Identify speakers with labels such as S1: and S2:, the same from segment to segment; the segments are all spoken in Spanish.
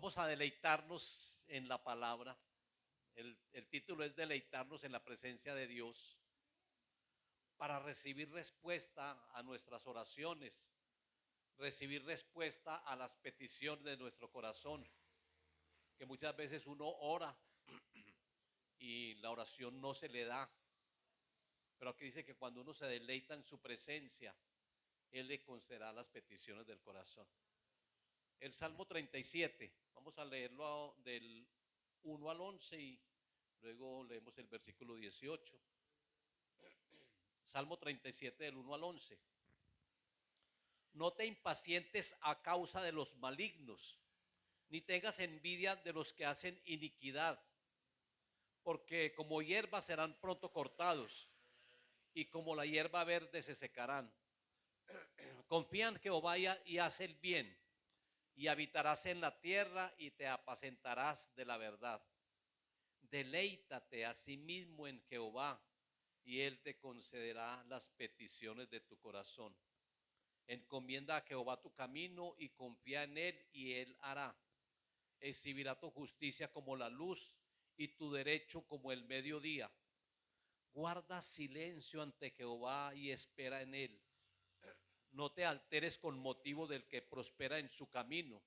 S1: Vamos a deleitarnos en la palabra. El título es Deleitarnos en la presencia de Dios para recibir respuesta a nuestras oraciones, recibir respuesta a las peticiones de nuestro corazón, que muchas veces uno ora y la oración no se le da. Pero aquí dice que cuando uno se deleita en su presencia, Él le concederá las peticiones del corazón. El Salmo 37, vamos a leerlo del 1 al 11 y luego leemos el versículo 18. Salmo 37 del 1 al 11. No te impacientes a causa de los malignos, ni tengas envidia de los que hacen iniquidad, porque como hierba serán pronto cortados, y como la hierba verde se secarán. Confía en Jehová y haz el bien, y habitarás en la tierra y te apacentarás de la verdad. Deleítate a sí mismo en Jehová, y Él te concederá las peticiones de tu corazón. Encomienda a Jehová tu camino y confía en Él, y Él hará. Exhibirá tu justicia como la luz y tu derecho como el mediodía. Guarda silencio ante Jehová y espera en Él. No te alteres con motivo del que prospera en su camino,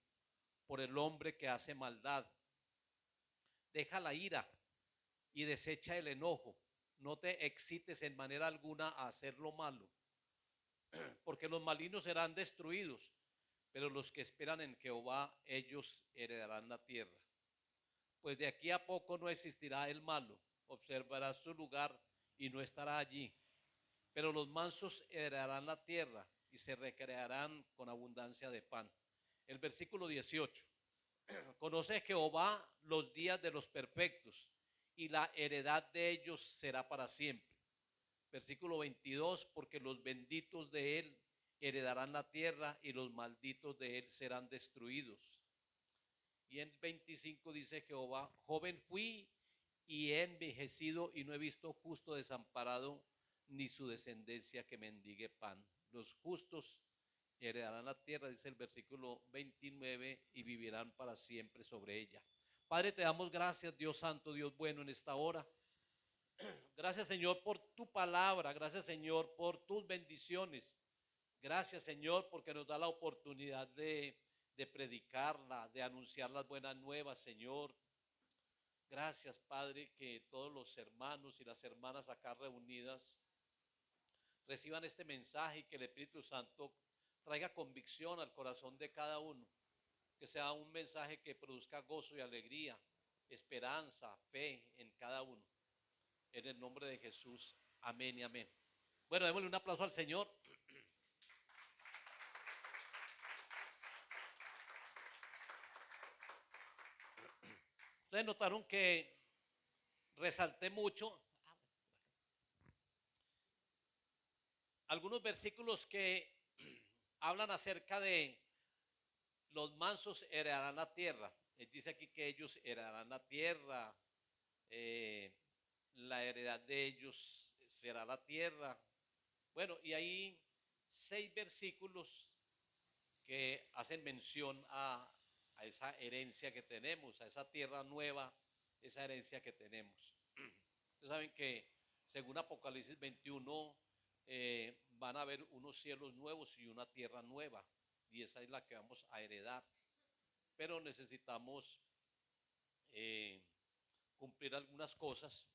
S1: por el hombre que hace maldad. Deja la ira y desecha el enojo. No te excites en manera alguna a hacer lo malo, porque los malignos serán destruidos, pero los que esperan en Jehová, ellos heredarán la tierra. Pues de aquí a poco no existirá el malo, observará su lugar y no estará allí. Pero los mansos heredarán la tierra y se recrearán con abundancia de pan. El versículo 18. Conoce Jehová los días de los perfectos, y la heredad de ellos será para siempre. Versículo 22, porque los benditos de él heredarán la tierra y los malditos de él serán destruidos. Y en 25 dice Jehová, joven fui y he envejecido y no he visto justo desamparado ni su descendencia que mendigue pan. Los justos heredarán la tierra, dice el versículo 29, y vivirán para siempre sobre ella. Padre, te damos gracias, Dios santo, Dios bueno, en esta hora. Gracias, Señor, por tu palabra. Gracias, Señor, por tus bendiciones. Gracias, Señor, porque nos da la oportunidad de predicarla, de anunciar las buenas nuevas, Señor. Gracias, Padre, que todos los hermanos y las hermanas acá reunidas reciban este mensaje y que el Espíritu Santo traiga convicción al corazón de cada uno. Que sea un mensaje que produzca gozo y alegría, esperanza, fe en cada uno. En el nombre de Jesús, amén y amén. Bueno, démosle un aplauso al Señor. Ustedes notaron que resalté mucho algunos versículos que hablan acerca de los mansos heredarán la tierra. Él dice aquí que ellos heredarán la tierra, la heredad de ellos será la tierra. Bueno, y hay 6 versículos que hacen mención a esa herencia que tenemos, a esa tierra nueva, esa herencia que tenemos. Ustedes saben que según Apocalipsis 21 van a haber unos cielos nuevos y una tierra nueva, y esa es la que vamos a heredar. Pero necesitamos eh, cumplir algunas cosas.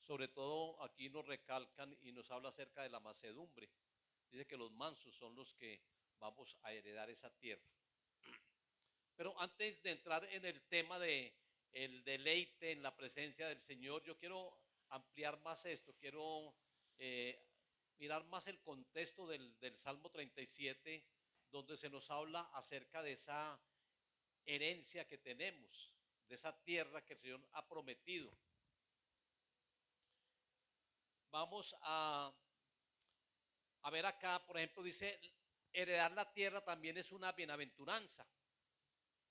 S1: Sobre todo aquí nos recalcan y nos habla acerca de la mansedumbre. Dice que los mansos son los que vamos a heredar esa tierra. Pero antes de entrar en el tema de el deleite en la presencia del Señor, yo quiero ampliar más esto, quiero mirar más el contexto del Salmo 37, donde se nos habla acerca de esa herencia que tenemos, de esa tierra que el Señor ha prometido. Vamos a ver acá, por ejemplo, dice, heredar la tierra también es una bienaventuranza.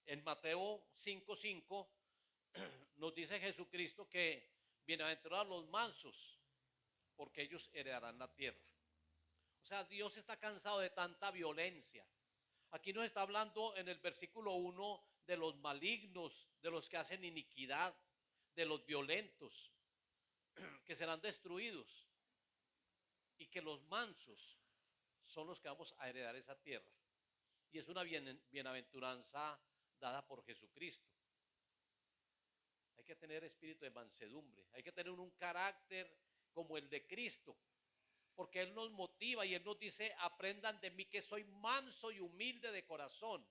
S1: En Mateo 5:5 nos dice Jesucristo que bienaventurados los mansos, porque ellos heredarán la tierra. O sea, Dios está cansado de tanta violencia. Aquí nos está hablando en el versículo 1 de los malignos, de los que hacen iniquidad, de los violentos, que serán destruidos, y que los mansos son los que vamos a heredar esa tierra. Y es una bienaventuranza dada por Jesucristo. Hay que tener espíritu de mansedumbre, hay que tener un carácter como el de Cristo, porque Él nos motiva y Él nos dice: aprendan de mí que soy manso y humilde de corazón.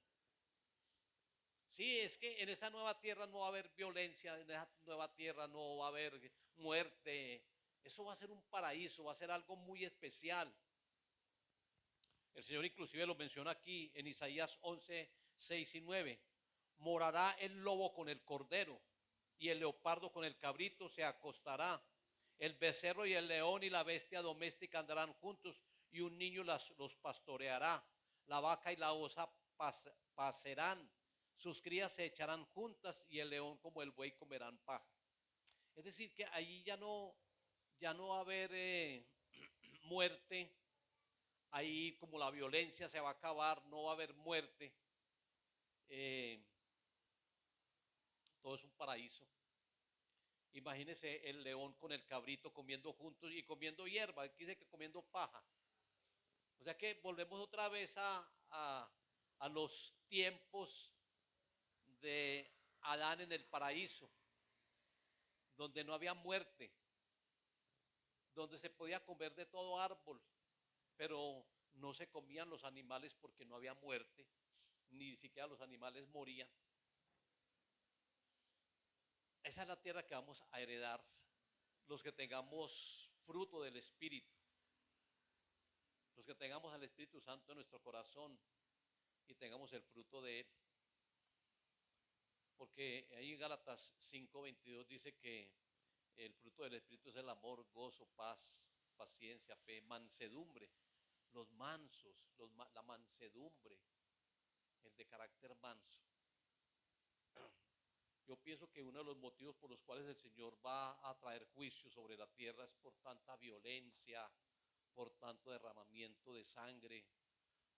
S1: Sí, es que en esa nueva tierra no va a haber violencia, en esa nueva tierra no va a haber muerte. Eso va a ser un paraíso, va a ser algo muy especial. El Señor inclusive lo menciona aquí en Isaías 11, 6 y 9. Morará el lobo con el cordero, y el leopardo con el cabrito se acostará. El becerro y el león y la bestia doméstica andarán juntos, y un niño los pastoreará. La vaca y la osa pasarán, sus crías se echarán juntas, y el león como el buey comerán paja. Es decir, que ahí ya no va a haber muerte. Ahí como la violencia se va a acabar, no va a haber muerte. Eh, todo es un paraíso. Imagínese el león con el cabrito comiendo juntos y comiendo hierba. Aquí dice que comiendo paja. O sea que volvemos otra vez a los tiempos de Adán en el paraíso, donde no había muerte, donde se podía comer de todo árbol, pero no se comían los animales porque no había muerte, ni siquiera los animales morían. Esa es la tierra que vamos a heredar los que tengamos fruto del Espíritu, los que tengamos al Espíritu Santo en nuestro corazón y tengamos el fruto de Él. Porque ahí en Gálatas 5:22 dice que el fruto del Espíritu es el amor, gozo, paz, paciencia, fe, mansedumbre. Los mansos, la mansedumbre, el de carácter manso. Yo pienso que uno de los motivos por los cuales el Señor va a traer juicio sobre la tierra es por tanta violencia, por tanto derramamiento de sangre,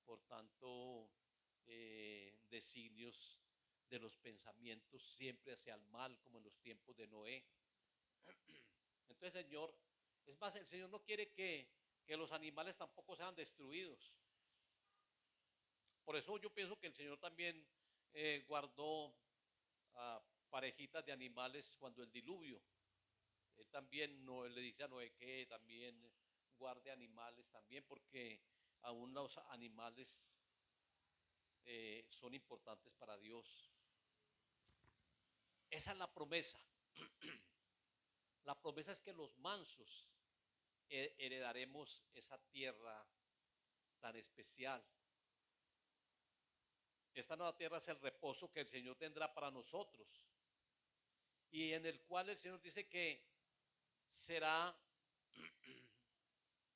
S1: por tanto designios de los pensamientos siempre hacia el mal, como en los tiempos de Noé. Entonces, Señor, es más, el Señor no quiere que los animales tampoco sean destruidos. Por eso yo pienso que el Señor también guardó parejitas de animales cuando el diluvio. Él también no, él le dice a Noé que también guarde animales también, porque aún los animales son importantes para Dios. Esa es la promesa. La promesa es que los mansos heredaremos esa tierra tan especial. Esta nueva tierra es el reposo que el Señor tendrá para nosotros, y en el cual el Señor dice que será,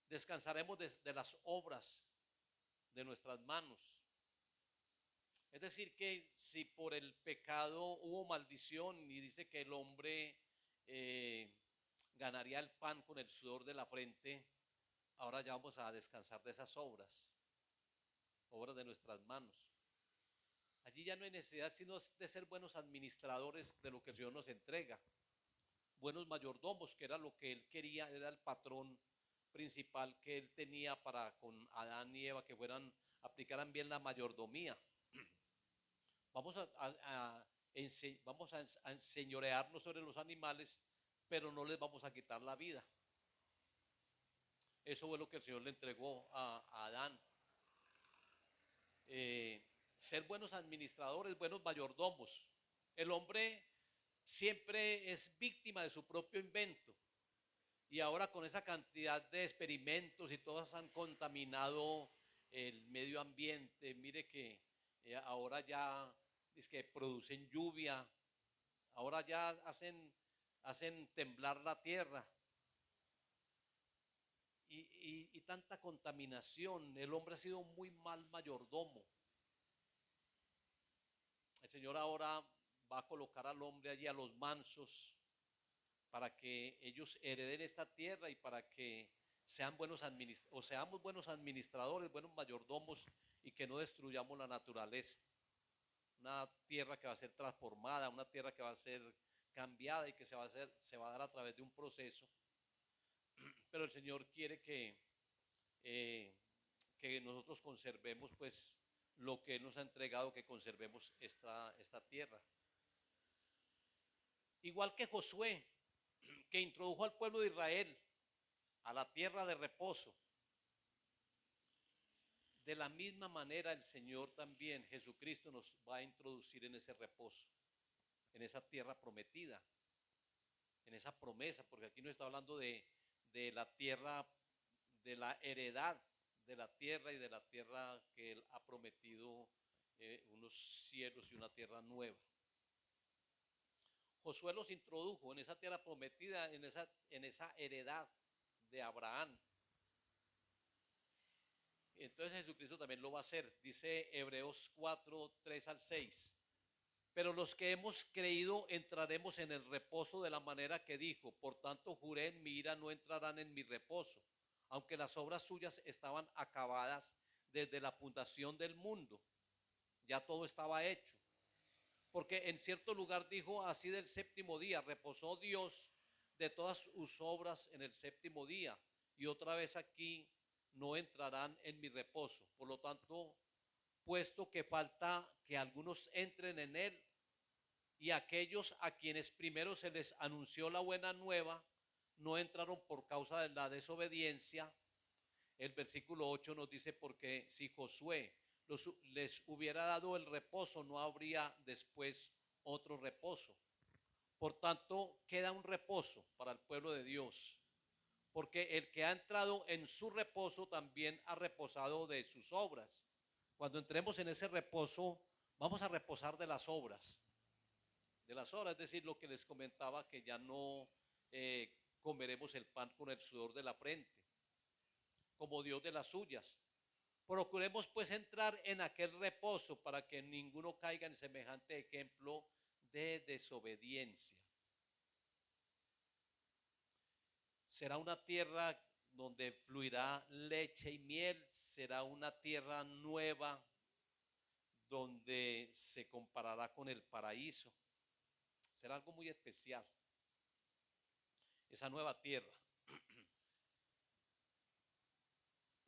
S1: descansaremos de las obras de nuestras manos. Es decir, que si por el pecado hubo maldición y dice que el hombre ganaría el pan con el sudor de la frente, ahora ya vamos a descansar de esas obras de nuestras manos. Allí ya no hay necesidad sino de ser buenos administradores de lo que el Señor nos entrega, buenos mayordomos, que era lo que Él quería, era el patrón principal que Él tenía para con Adán y Eva, que aplicaran bien la mayordomía. Vamos a enseñorearnos sobre los animales, pero no les vamos a quitar la vida. Eso fue lo que el Señor le entregó a Adán. Ser buenos administradores, buenos mayordomos. El hombre siempre es víctima de su propio invento, y ahora con esa cantidad de experimentos y todos han contaminado el medio ambiente. Mire que ahora ya es que producen lluvia, ahora ya hacen temblar la tierra, y tanta contaminación. El hombre ha sido un muy mal mayordomo. El Señor ahora va a colocar al hombre allí, a los mansos, para que ellos hereden esta tierra y para que seamos buenos administradores, buenos mayordomos, y que no destruyamos la naturaleza. una tierra que va a ser transformada, una tierra que va a ser cambiada y que se va a dar a través de un proceso. Pero el Señor quiere eh, que nosotros conservemos pues lo que Él nos ha entregado, que conservemos esta tierra. Igual que Josué, que introdujo al pueblo de Israel a la tierra de reposo. De la misma manera el Señor también, Jesucristo, nos va a introducir en ese reposo, en esa tierra prometida, en esa promesa, porque aquí nos está hablando de la tierra, de la heredad de la tierra y de la tierra que Él ha prometido, unos cielos y una tierra nueva. Josué los introdujo en esa tierra prometida, en esa heredad de Abraham. Entonces Jesucristo también lo va a hacer. Dice Hebreos 4, 3 al 6. Pero los que hemos creído entraremos en el reposo de la manera que dijo. Por tanto juré en mi ira, no entrarán en mi reposo, aunque las obras suyas estaban acabadas desde la fundación del mundo. Ya todo estaba hecho. Porque en cierto lugar dijo así del séptimo día, reposó Dios de todas sus obras en el séptimo día. Y otra vez aquí, no entrarán en mi reposo. Por lo tanto, puesto que falta que algunos entren en él, y aquellos a quienes primero se les anunció la buena nueva, no entraron por causa de la desobediencia. El versículo 8 nos dice, porque si Josué les hubiera dado el reposo, no habría después otro reposo. Por tanto, queda un reposo para el pueblo de Dios, porque el que ha entrado en su reposo también ha reposado de sus obras. Cuando entremos en ese reposo, vamos a reposar es decir, lo que les comentaba, que ya no comeremos el pan con el sudor de la frente, como Dios de las suyas. Procuremos pues entrar en aquel reposo para que ninguno caiga en semejante ejemplo de desobediencia. Será una tierra donde fluirá leche y miel, será una tierra nueva donde se comparará con el paraíso. Será algo muy especial, esa nueva tierra.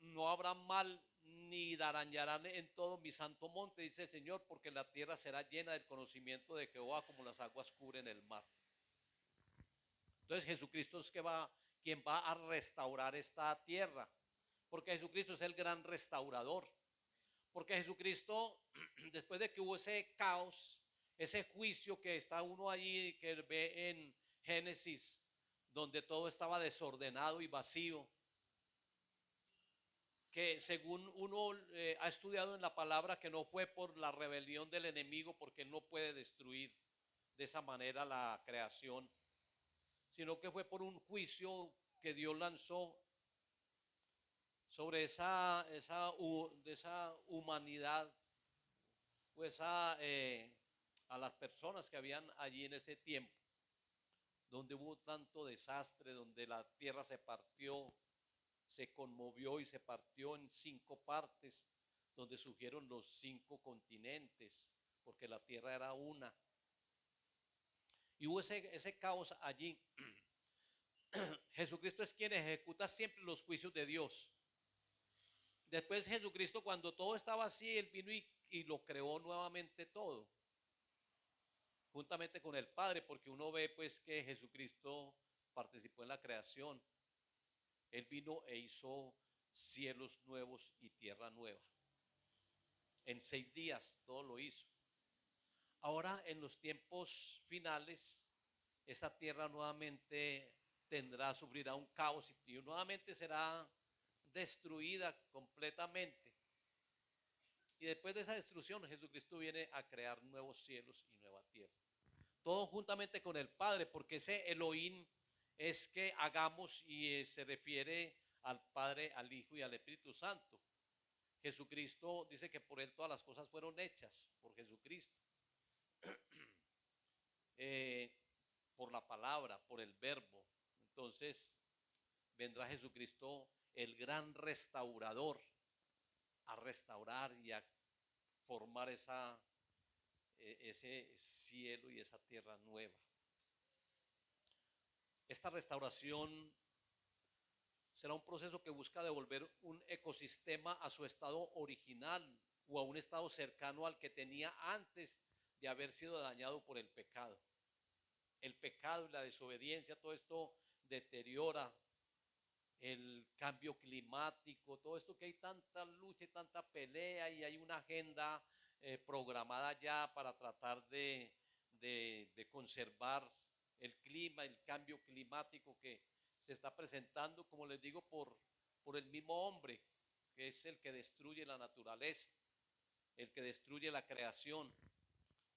S1: No habrá mal ni dañarán en todo mi santo monte, dice el Señor, porque la tierra será llena del conocimiento de Jehová como las aguas cubren el mar. Entonces Jesucristo es quien va a restaurar esta tierra, porque Jesucristo es el gran restaurador. Porque Jesucristo, después de que hubo ese caos, ese juicio que está uno allí, que ve en Génesis, donde todo estaba desordenado y vacío, que según uno ha estudiado en la palabra, que no fue por la rebelión del enemigo, porque él no puede destruir de esa manera la creación, sino que fue por un juicio que Dios lanzó sobre esa humanidad, pues a las personas que habían allí en ese tiempo, donde hubo tanto desastre, donde la tierra se partió, se conmovió y se partió en 5 partes, donde surgieron los 5 continentes, porque la tierra era una. Y hubo ese caos allí. Jesucristo es quien ejecuta siempre los juicios de Dios. Después Jesucristo, cuando todo estaba así, Él vino y lo creó nuevamente todo, juntamente con el Padre, porque uno ve pues que Jesucristo participó en la creación. Él vino e hizo cielos nuevos y tierra nueva. En 6 días todo lo hizo. Ahora en los tiempos finales, esta tierra nuevamente sufrirá un caos y nuevamente será destruida completamente. Y después de esa destrucción, Jesucristo viene a crear nuevos cielos y nueva tierra. Todo juntamente con el Padre, porque ese Elohim es que hagamos y se refiere al Padre, al Hijo y al Espíritu Santo. Jesucristo dice que por Él todas las cosas fueron hechas, por Jesucristo. Por la palabra, por el verbo. Entonces vendrá Jesucristo, el gran restaurador, a restaurar y a formar ese cielo y esa tierra nueva. Esta restauración será un proceso que busca devolver un ecosistema a su estado original o a un estado cercano al que tenía antes de haber sido dañado por el pecado. El pecado y la desobediencia, todo esto deteriora el cambio climático, todo esto que hay tanta lucha y tanta pelea y hay una agenda programada ya para tratar de conservar el clima, el cambio climático que se está presentando, como les digo, por el mismo hombre, que es el que destruye la naturaleza, el que destruye la creación.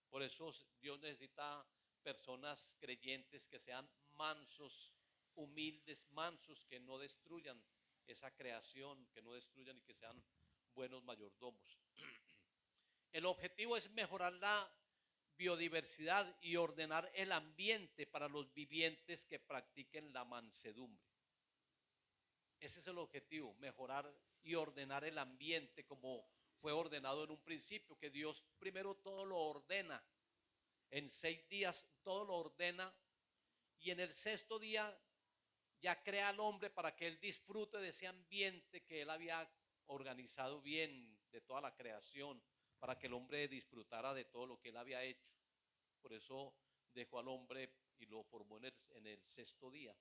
S1: Por eso Dios necesita personas creyentes que sean mansos, humildes, mansos, que no destruyan esa creación, que no destruyan y que sean buenos mayordomos. El objetivo es mejorar la biodiversidad y ordenar el ambiente para los vivientes que practiquen la mansedumbre. Ese es el objetivo, mejorar y ordenar el ambiente como fue ordenado en un principio, que Dios primero todo lo ordena. En 6 días todo lo ordena y en el sexto día ya crea al hombre para que él disfrute de ese ambiente que él había organizado bien, de toda la creación, para que el hombre disfrutara de todo lo que él había hecho. Por eso dejó al hombre y lo formó en el sexto día.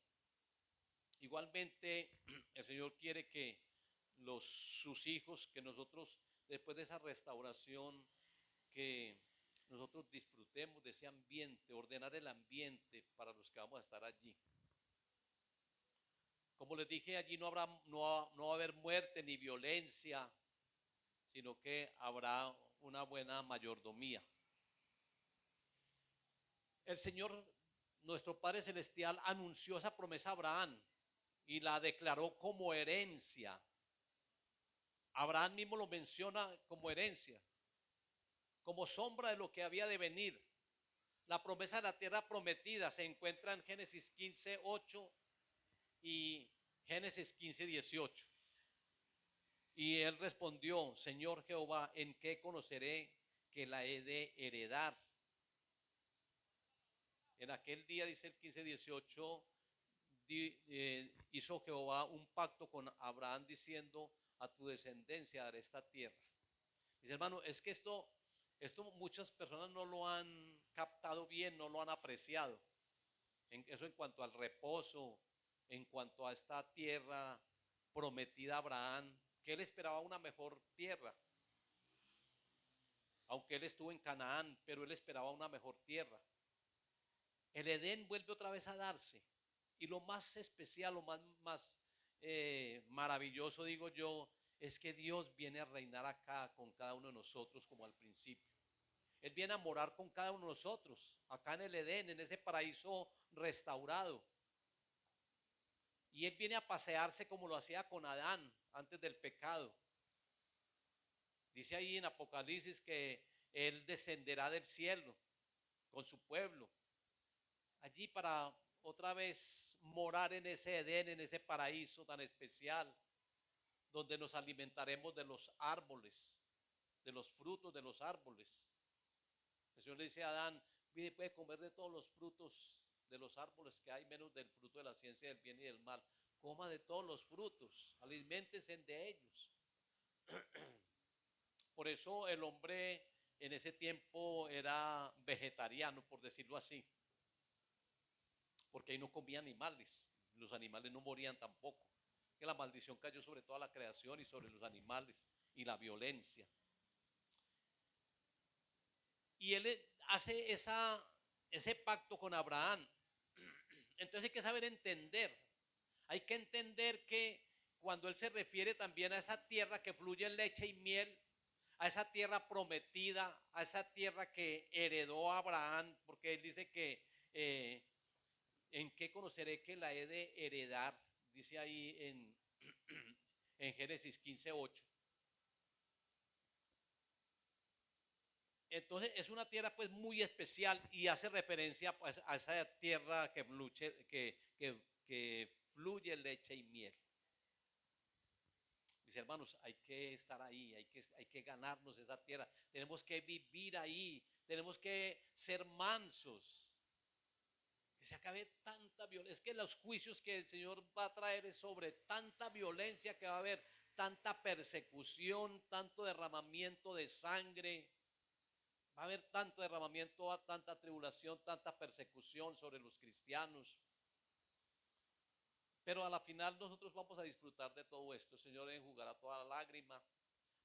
S1: Igualmente, el Señor quiere que sus hijos, que nosotros, después de esa restauración, que nosotros disfrutemos de ese ambiente, ordenar el ambiente para los que vamos a estar allí. Como les dije, allí no va a haber muerte ni violencia, sino que habrá una buena mayordomía. El Señor, nuestro Padre Celestial, anunció esa promesa a Abraham y la declaró como herencia. Abraham mismo lo menciona como herencia, como sombra de lo que había de venir. La promesa de la tierra prometida se encuentra en Génesis 15:8 y Génesis 15:18. Y él respondió: Señor Jehová, ¿en qué conoceré que la he de heredar? En aquel día, dice el 15:18, hizo Jehová un pacto con Abraham diciendo: a tu descendencia daré esta tierra. Dice, hermano, es que esto muchas personas no lo han captado bien, no lo han apreciado. Eso en cuanto al reposo, en cuanto a esta tierra prometida a Abraham, que él esperaba una mejor tierra. Aunque él estuvo en Canaán, pero él esperaba una mejor tierra. El Edén vuelve otra vez a darse. Y lo más especial, lo más maravilloso, digo yo, es que Dios viene a reinar acá con cada uno de nosotros como al principio. Él viene a morar con cada uno de nosotros, acá en el Edén, en ese paraíso restaurado. Y Él viene a pasearse como lo hacía con Adán antes del pecado. Dice ahí en Apocalipsis que Él descenderá del cielo con su pueblo, allí para otra vez morar en ese Edén, en ese paraíso tan especial, donde nos alimentaremos de los árboles, de los frutos de los árboles. El Señor le dice a Adán: puede comer de todos los frutos de los árboles que hay, menos del fruto de la ciencia del bien y del mal. Coma de todos los frutos, aliméntense de ellos. Por eso el hombre en ese tiempo era vegetariano, por decirlo así, porque ahí no comía animales, los animales no morían tampoco, que la maldición cayó sobre toda la creación y sobre los animales y la violencia. Y él hace ese pacto con Abraham. Entonces hay que saber entender, hay que entender que cuando él se refiere también a esa tierra que fluye en leche y miel, a esa tierra prometida, a esa tierra que heredó Abraham, porque él dice que ¿en qué conoceré que la he de heredar? Dice ahí en Génesis 15:8. Entonces es una tierra pues muy especial y hace referencia pues, a esa tierra que fluye leche y miel. Mis hermanos, hay que estar ahí, hay que ganarnos esa tierra, tenemos que vivir ahí, tenemos que ser mansos, que se acabe tanta violencia. Es que los juicios que el Señor va a traer es sobre tanta violencia que va a haber, tanta persecución, tanto derramamiento de sangre, va a haber tanto derramamiento, tanta tribulación, tanta persecución sobre los cristianos. Pero a la final nosotros vamos a disfrutar de todo esto. El Señor enjugará toda la lágrima.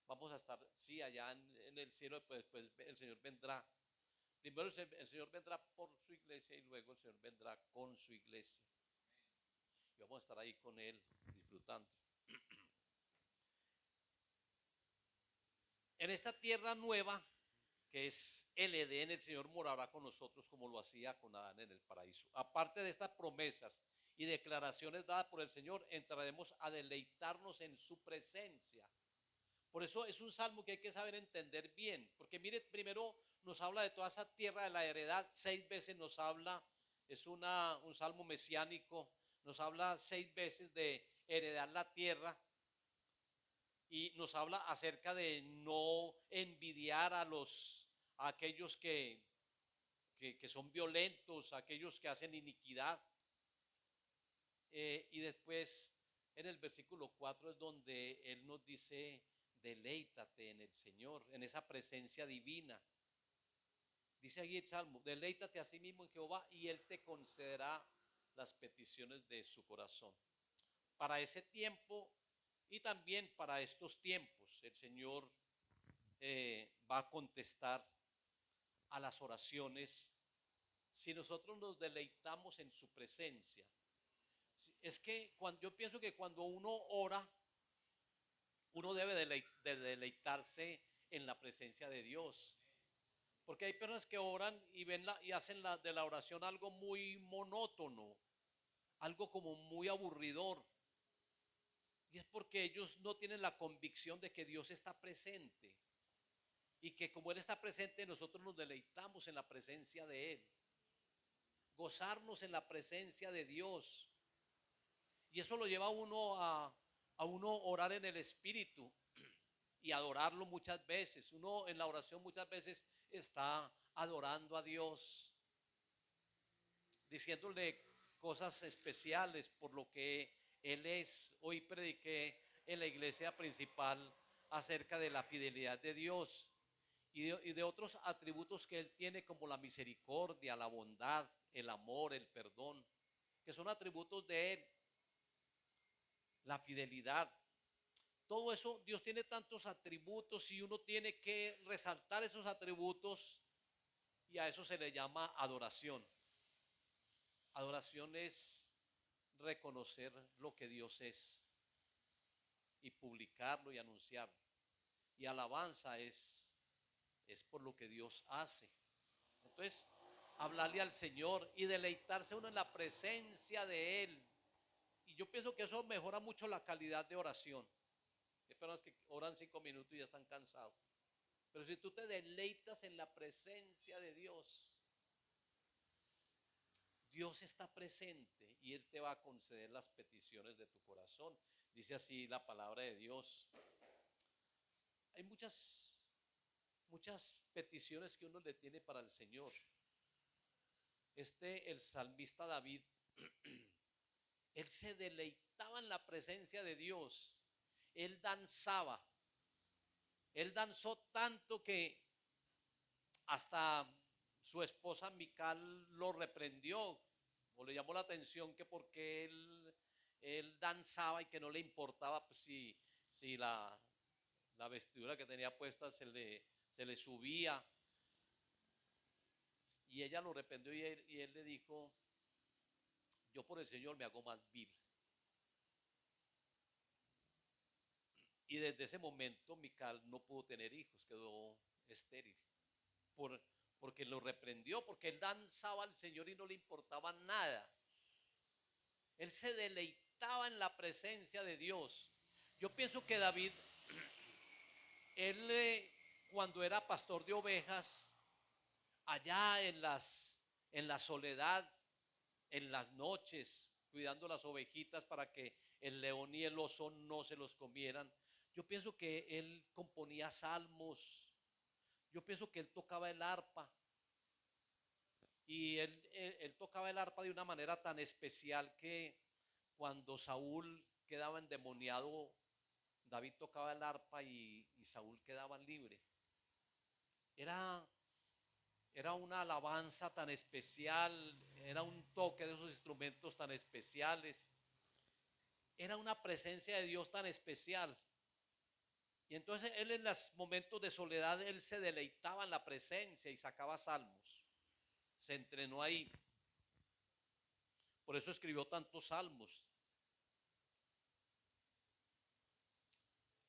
S1: Vamos a estar, sí, allá en el cielo, pues el Señor vendrá. Primero el Señor vendrá por su iglesia y luego el Señor vendrá con su iglesia. Y vamos a estar ahí con Él disfrutando. En esta tierra nueva, que es el Edén, el Señor morará con nosotros como lo hacía con Adán en el paraíso. Aparte de estas promesas y declaraciones dadas por el Señor, entraremos a deleitarnos en su presencia. Por eso es un salmo que hay que saber entender bien, porque mire, primero nos habla de toda esa tierra de la heredad, 6 veces nos habla, es un salmo mesiánico, nos habla 6 veces de heredar la tierra y nos habla acerca de no envidiar a aquellos que son violentos, a aquellos que hacen iniquidad. Y después en el versículo 4 es donde Él nos dice, deleítate en el Señor, en esa presencia divina. Dice ahí el Salmo, deleítate a sí mismo en Jehová y Él te concederá las peticiones de su corazón. Para ese tiempo y también para estos tiempos, el Señor va a contestar a las oraciones si nosotros nos deleitamos en su presencia. Es que yo pienso que cuando uno ora, uno debe de deleitarse en la presencia de Dios. Porque hay personas que oran y y hacen de la oración algo muy monótono, algo como muy aburridor. Y es porque ellos no tienen la convicción de que Dios está presente. Y que como Él está presente, nosotros nos deleitamos en la presencia de Él. Gozarnos en la presencia de Dios. Y eso lo lleva a uno orar en el Espíritu y adorarlo muchas veces. Uno en la oración muchas veces está adorando a Dios, diciéndole cosas especiales por lo que Él es. Hoy prediqué en la iglesia principal acerca de la fidelidad de Dios y de otros atributos que Él tiene, como la misericordia, la bondad, el amor, el perdón, que son atributos de Él, la fidelidad. Todo eso, Dios tiene tantos atributos y uno tiene que resaltar esos atributos y a eso se le llama adoración. Adoración es reconocer lo que Dios es y publicarlo y anunciarlo. Y alabanza es por lo que Dios hace. Entonces, hablarle al Señor y deleitarse uno en la presencia de Él. Y yo pienso que eso mejora mucho la calidad de oración. Hay personas que oran 5 minutos y ya están cansados. Pero si tú te deleitas en la presencia de Dios, Dios está presente y Él te va a conceder las peticiones de tu corazón. Dice así la palabra de Dios. Hay muchas peticiones que uno le tiene para el Señor. El salmista David, él se deleitaba en la presencia de Dios. Él danzaba. Él danzó tanto que hasta su esposa Mical lo reprendió o le llamó la atención que porque él danzaba y que no le importaba pues, si la vestidura que tenía puesta se le subía. Y ella lo reprendió y él le dijo, yo por el Señor me hago más vil. Y desde ese momento Mical no pudo tener hijos, quedó estéril. Porque lo reprendió, porque él danzaba al Señor y no le importaba nada. Él se deleitaba en la presencia de Dios. Yo pienso que David, él cuando era pastor de ovejas, allá en la soledad, en las noches, cuidando las ovejitas para que el león y el oso no se los comieran, yo pienso que él componía salmos. Yo pienso que él tocaba el arpa y él tocaba el arpa de una manera tan especial que cuando Saúl quedaba endemoniado, David tocaba el arpa y Saúl quedaba libre. Era, era una alabanza tan especial, era un toque de esos instrumentos tan especiales, era una presencia de Dios tan especial. Y entonces él en los momentos de soledad, él se deleitaba en la presencia y sacaba salmos. Se entrenó ahí. Por eso escribió tantos salmos.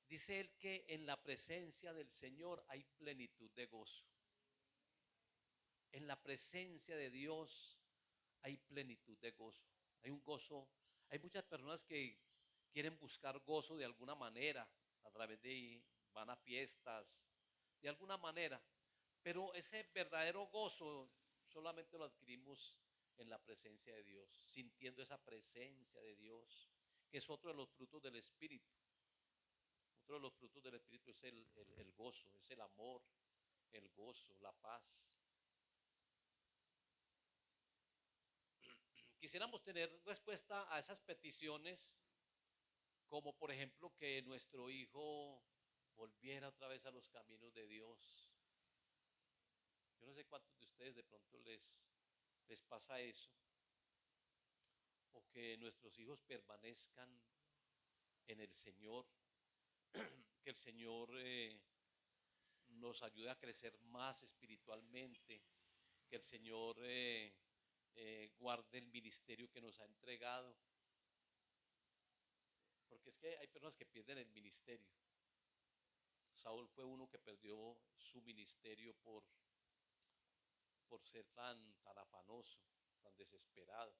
S1: Dice él que en la presencia del Señor hay plenitud de gozo. En la presencia de Dios hay plenitud de gozo. Hay un gozo. Hay muchas personas que quieren buscar gozo de alguna manera, a través de van a fiestas, de alguna manera. Pero ese verdadero gozo solamente lo adquirimos en la presencia de Dios, sintiendo esa presencia de Dios, que es otro de los frutos del Espíritu. Otro de los frutos del Espíritu es el gozo, es el amor, el gozo, la paz. Quisiéramos tener respuesta a esas peticiones, como por ejemplo que nuestro hijo volviera otra vez a los caminos de Dios. Yo no sé cuántos de ustedes de pronto les pasa eso, o que nuestros hijos permanezcan en el Señor, que el Señor nos ayude a crecer más espiritualmente, que el Señor guarde el ministerio que nos ha entregado, porque es que hay personas que pierden el ministerio. Saúl fue uno que perdió su ministerio por ser tan afanoso, tan desesperado,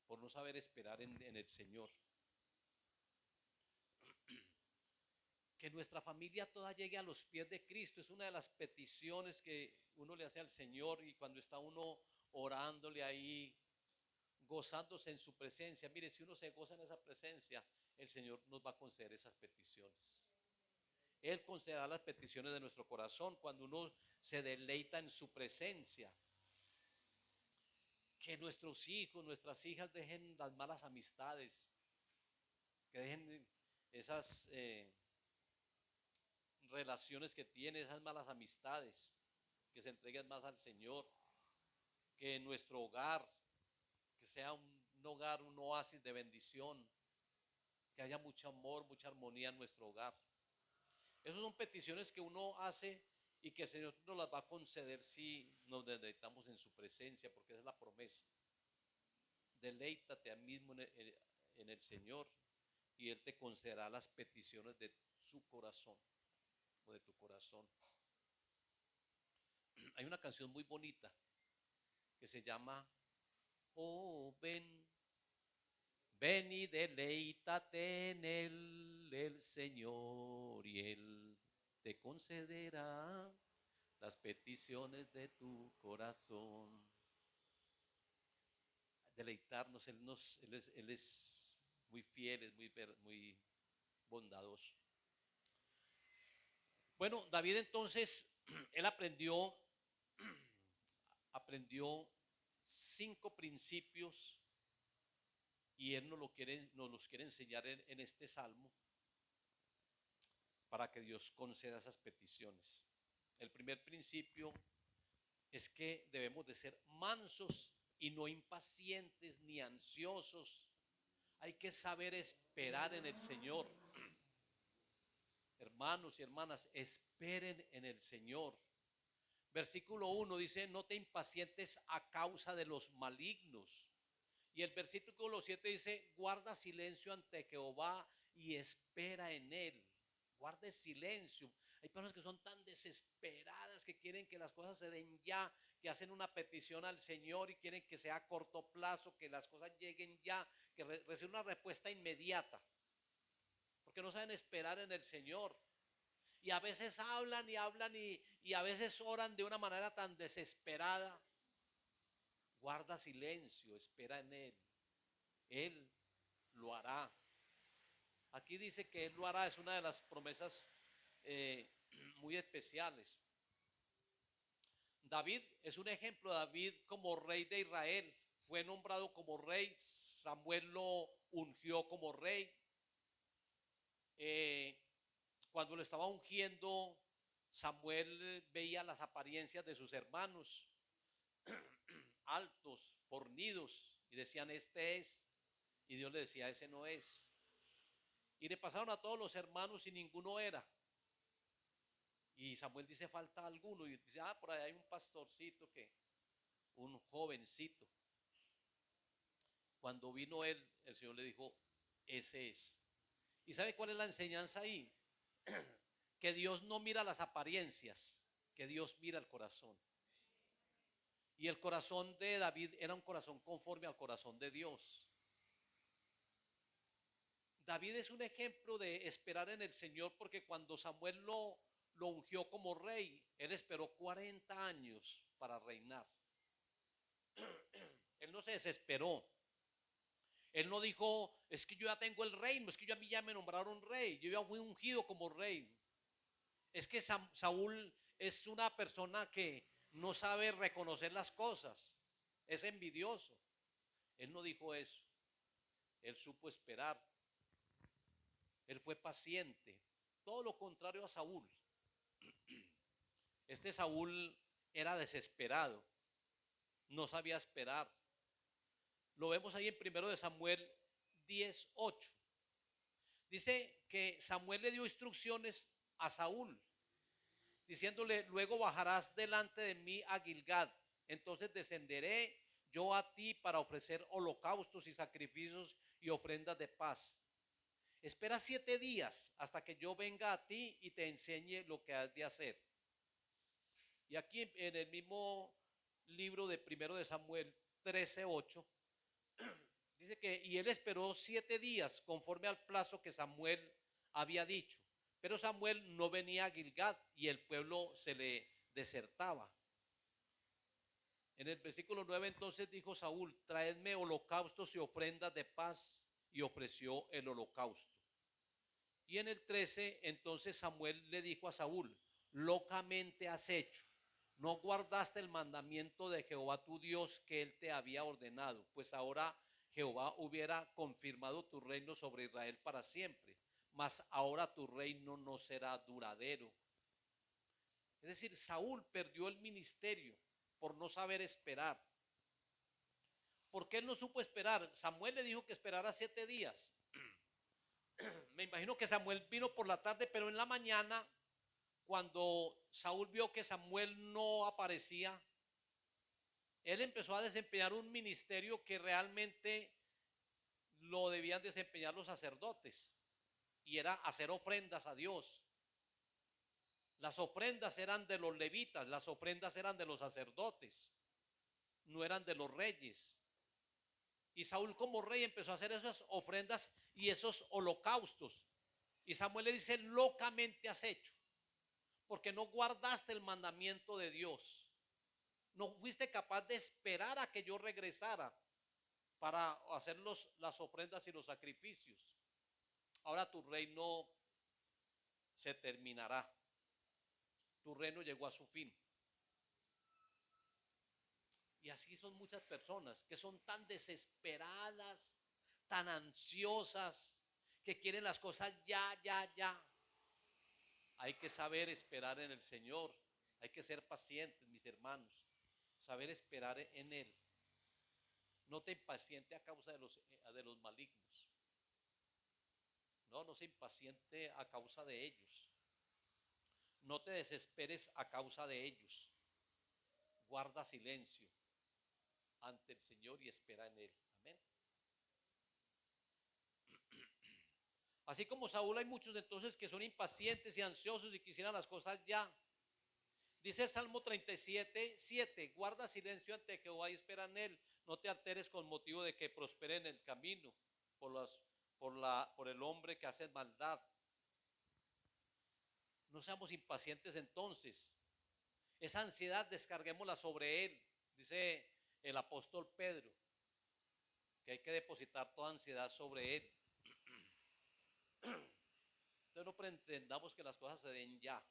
S1: por no saber esperar en el Señor. Que nuestra familia toda llegue a los pies de Cristo es una de las peticiones que uno le hace al Señor, y cuando está uno orándole ahí, gozándose en su presencia. Mire, si uno se goza en esa presencia, el Señor nos va a conceder esas peticiones. Él concederá las peticiones de nuestro corazón cuando uno se deleita en su presencia. Que nuestros hijos, nuestras hijas dejen las malas amistades, que dejen esas relaciones que tienen, esas malas amistades, que se entreguen más al Señor. Que nuestro hogar, que sea un hogar, un oasis de bendición, que haya mucho amor, mucha armonía en nuestro hogar. Esas son peticiones que uno hace y que el Señor nos las va a conceder si nos deleitamos en su presencia, porque esa es la promesa. Deleítate a mismo en el Señor y Él te concederá las peticiones de su corazón o de tu corazón. Hay una canción muy bonita que se llama Oh, ven, ven y deleítate en él, el Señor, y Él te concederá las peticiones de tu corazón. Deleitarnos, Él es muy fiel, es muy bondadoso. Bueno, David entonces, él aprendió 5 principios, y él nos los quiere enseñar en este salmo para que Dios conceda esas peticiones. El primer principio es que debemos de ser mansos y no impacientes ni ansiosos. Hay que saber esperar en el Señor. Hermanos y hermanas, esperen en el Señor. Versículo 1 dice, no te impacientes a causa de los malignos. Y el versículo 7 dice, guarda silencio ante Jehová y espera en él. Guarde silencio. Hay personas que son tan desesperadas que quieren que las cosas se den ya, que hacen una petición al Señor y quieren que sea a corto plazo, que las cosas lleguen ya, que reciban una respuesta inmediata, porque no saben esperar en el Señor. Y a veces hablan y hablan y a veces oran de una manera tan desesperada. Guarda silencio, espera en Él. Él lo hará. Aquí dice que Él lo hará, es una de las promesas muy especiales. David es un ejemplo. David como rey de Israel fue nombrado como rey. Samuel lo ungió como rey. Eh, Cuando lo estaba ungiendo, Samuel veía las apariencias de sus hermanos, altos, fornidos, y decían, este es. Y Dios le decía, ese no es. Y le pasaron a todos los hermanos y ninguno era. Y Samuel dice, falta alguno. Y dice, por ahí hay un pastorcito, un jovencito. Cuando vino él, el Señor le dijo, ese es. ¿Y sabe cuál es la enseñanza ahí? Que Dios no mira las apariencias, que Dios mira el corazón. Y el corazón de David era un corazón conforme al corazón de Dios. David es un ejemplo de esperar en el Señor, porque cuando Samuel lo ungió como rey, él esperó 40 años para reinar. Él no se desesperó. Él no dijo, es que yo ya tengo el reino, es que yo a mí ya me nombraron rey, yo ya fui ungido como rey. Es que Saúl es una persona que no sabe reconocer las cosas, es envidioso. Él no dijo eso, él supo esperar, él fue paciente, todo lo contrario a Saúl. Este Saúl era desesperado, no sabía esperar. Lo vemos ahí en 1 Samuel 10:8. Dice que Samuel le dio instrucciones a Saúl, diciéndole, luego bajarás delante de mí a Gilgad, entonces descenderé yo a ti para ofrecer holocaustos y sacrificios y ofrendas de paz. Espera 7 días hasta que yo venga a ti y te enseñe lo que has de hacer. Y aquí en el mismo libro de 1 Samuel 13:8, dice que, y él esperó 7 días conforme al plazo que Samuel había dicho. Pero Samuel no venía a Gilgad y el pueblo se le desertaba. En el versículo 9 entonces dijo Saúl, traedme holocaustos y ofrendas de paz, y ofreció el holocausto. Y en el 13 entonces Samuel le dijo a Saúl, locamente has hecho, no guardaste el mandamiento de Jehová tu Dios que él te había ordenado, pues ahora Jehová hubiera confirmado tu reino sobre Israel para siempre, mas ahora tu reino no será duradero. Es decir, Saúl perdió el ministerio por no saber esperar. ¿Por qué él no supo esperar? Samuel le dijo que esperara 7 días. Me imagino que Samuel vino por la tarde, pero en la mañana, cuando Saúl vio que Samuel no aparecía, él empezó a desempeñar un ministerio que realmente lo debían desempeñar los sacerdotes, y era hacer ofrendas a Dios. Las ofrendas eran de los levitas, las ofrendas eran de los sacerdotes, no eran de los reyes. Y Saúl como rey empezó a hacer esas ofrendas y esos holocaustos. Y Samuel le dice, locamente has hecho, porque no guardaste el mandamiento de Dios. No fuiste capaz de esperar a que yo regresara para hacer las ofrendas y los sacrificios. Ahora tu reino se terminará. Tu reino llegó a su fin. Y así son muchas personas que son tan desesperadas, tan ansiosas, que quieren las cosas ya, ya, ya. Hay que saber esperar en el Señor. Hay que ser pacientes, mis hermanos. Saber esperar en Él. No te impaciente a causa de los malignos. No se impaciente a causa de ellos. No te desesperes a causa de ellos. Guarda silencio ante el Señor y espera en Él. Amén. Así como Saúl, hay muchos entonces que son impacientes y ansiosos y quisieran las cosas ya. Dice el Salmo 37:7, guarda silencio ante Jehová y espera en Él. No te alteres con motivo de que prospere en el camino por el hombre que hace maldad. No seamos impacientes entonces. Esa ansiedad descarguémosla sobre Él. Dice el apóstol Pedro que hay que depositar toda ansiedad sobre Él. Entonces no pretendamos que las cosas se den ya.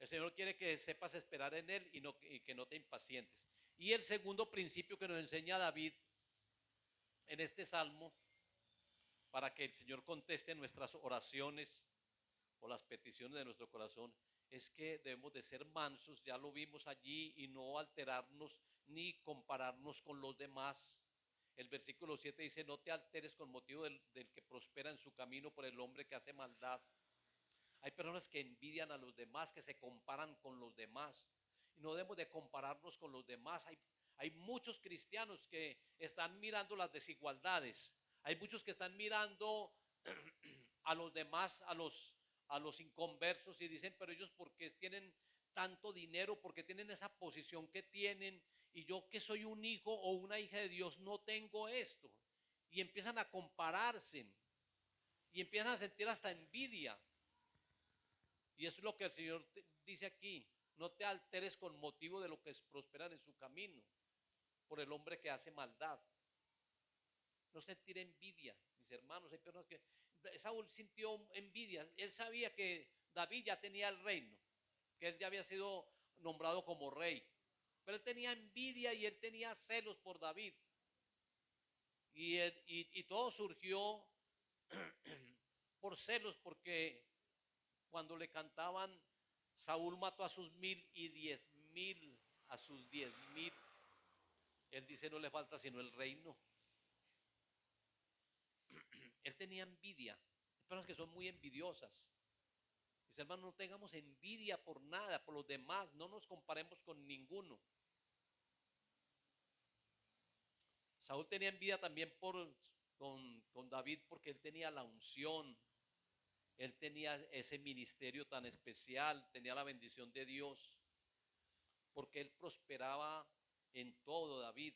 S1: El Señor quiere que sepas esperar en Él y que no te impacientes. Y el segundo principio que nos enseña David en este salmo, para que el Señor conteste nuestras oraciones o las peticiones de nuestro corazón, es que debemos de ser mansos, ya lo vimos allí, y no alterarnos ni compararnos con los demás. El versículo 7 dice: no te alteres con motivo del que prospera en su camino, por el hombre que hace maldad. Hay personas que envidian a los demás, que se comparan con los demás, y no debemos de compararnos con los demás. Hay muchos cristianos que están mirando las desigualdades, hay muchos que están mirando a los demás, a los inconversos, y dicen: pero ellos, ¿por qué tienen tanto dinero? ¿Por qué tienen esa posición que tienen? Y yo, que soy un hijo o una hija de Dios, no tengo esto. Y empiezan a compararse y empiezan a sentir hasta envidia. Y eso es lo que el Señor dice aquí: no te alteres con motivo de lo que prosperan en su camino, por el hombre que hace maldad. No sentir envidia, mis hermanos. Hay personas que Saúl sintió envidia. Él sabía que David ya tenía el reino, que él ya había sido nombrado como rey, pero él tenía envidia y él tenía celos por David. Y todo surgió por celos, porque cuando le cantaban: Saúl mató a sus 1000 y 10,000 a sus 10,000, él dice: no le falta sino el reino. Él tenía envidia. Hay personas que son muy envidiosas. Mis hermanos, no tengamos envidia por nada, por los demás, no nos comparemos con ninguno. Saúl tenía envidia también con David, porque él tenía la unción, él tenía ese ministerio tan especial, tenía la bendición de Dios, porque él prosperaba en todo. David,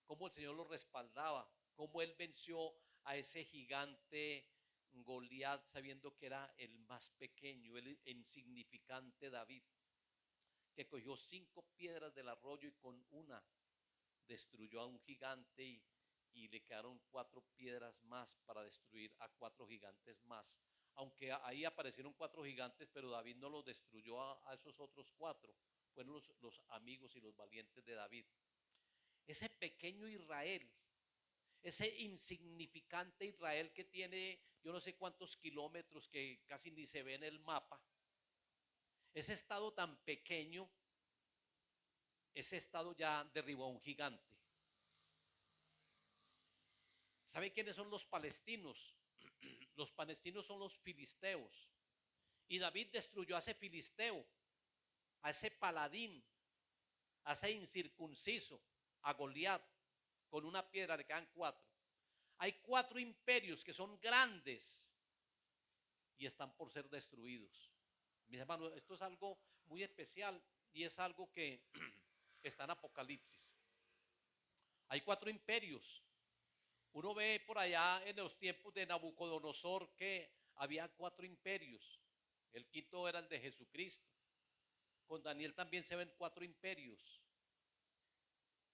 S1: cómo el Señor lo respaldaba, cómo él venció a ese gigante Goliat, sabiendo que era el más pequeño, el insignificante David, que cogió 5 piedras del arroyo y con una destruyó a un gigante, y le quedaron 4 piedras más para destruir a 4 gigantes más. Aunque ahí aparecieron 4 gigantes, pero David no los destruyó a esos otros 4. Fueron los amigos y los valientes de David. Ese pequeño Israel, ese insignificante Israel que tiene yo no sé cuántos kilómetros, que casi ni se ve en el mapa, ese estado tan pequeño, ese estado ya derribó a un gigante. ¿Sabe quiénes son los palestinos? Los palestinos son los filisteos. Y David destruyó a ese filisteo, a ese paladín, a ese incircunciso, a Goliat, con una piedra. Le quedan 4. Hay 4 imperios que son grandes y están por ser destruidos. Mis hermanos, esto es algo muy especial, y es algo que está en Apocalipsis. Hay 4 imperios. Uno ve por allá en los tiempos de Nabucodonosor que había 4 imperios. El quinto era el de Jesucristo. Con Daniel también se ven 4 imperios.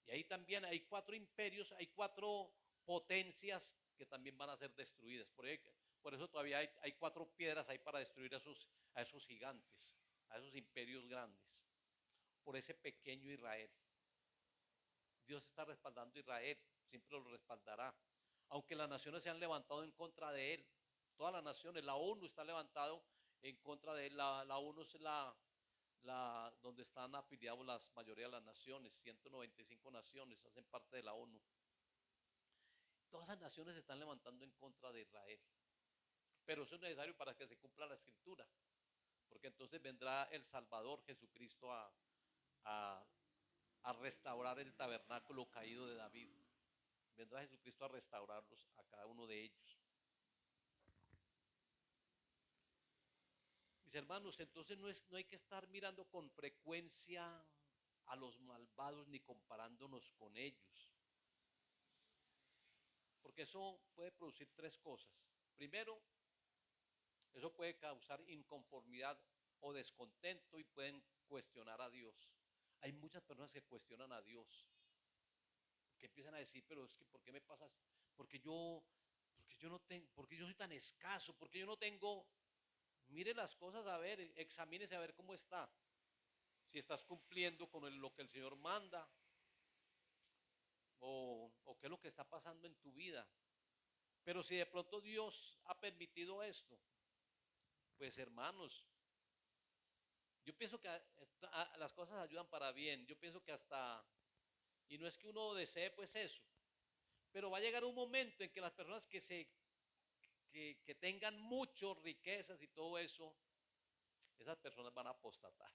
S1: Y ahí también hay 4 imperios, hay 4 potencias que también van a ser destruidas. Por eso todavía hay 4 piedras ahí para destruir a esos gigantes, a esos imperios grandes. Por ese pequeño Israel. Dios está respaldando a Israel, siempre lo respaldará. Aunque las naciones se han levantado en contra de él, todas las naciones, la ONU está levantado en contra de él. La ONU es donde están afiliados la mayoría de las naciones, 195 naciones hacen parte de la ONU. Todas las naciones se están levantando en contra de Israel. Pero eso es necesario para que se cumpla la escritura, porque entonces vendrá el Salvador Jesucristo a, a restaurar el tabernáculo caído de David. Vendrá Jesucristo a restaurarlos a cada uno de ellos. Mis hermanos, entonces no hay que estar mirando con frecuencia a los malvados ni comparándonos con ellos, porque eso puede producir 3 cosas. Primero, eso puede causar inconformidad o descontento, y pueden cuestionar a Dios. Hay muchas personas que cuestionan a Dios, que empiezan a decir: pero es que ¿por qué me pasa esto? Porque yo no tengo, porque yo soy tan escaso, porque yo no tengo. Mire las cosas, a ver, examínese a ver cómo está. si estás cumpliendo con lo que el Señor manda o qué es lo que está pasando en tu vida. Pero si de pronto Dios ha permitido esto, pues hermanos, yo pienso que las cosas ayudan para bien. Yo pienso que hasta, y no es que uno desee pues eso, pero va a llegar un momento en que las personas que tengan muchas riquezas y todo eso, esas personas van a apostatar.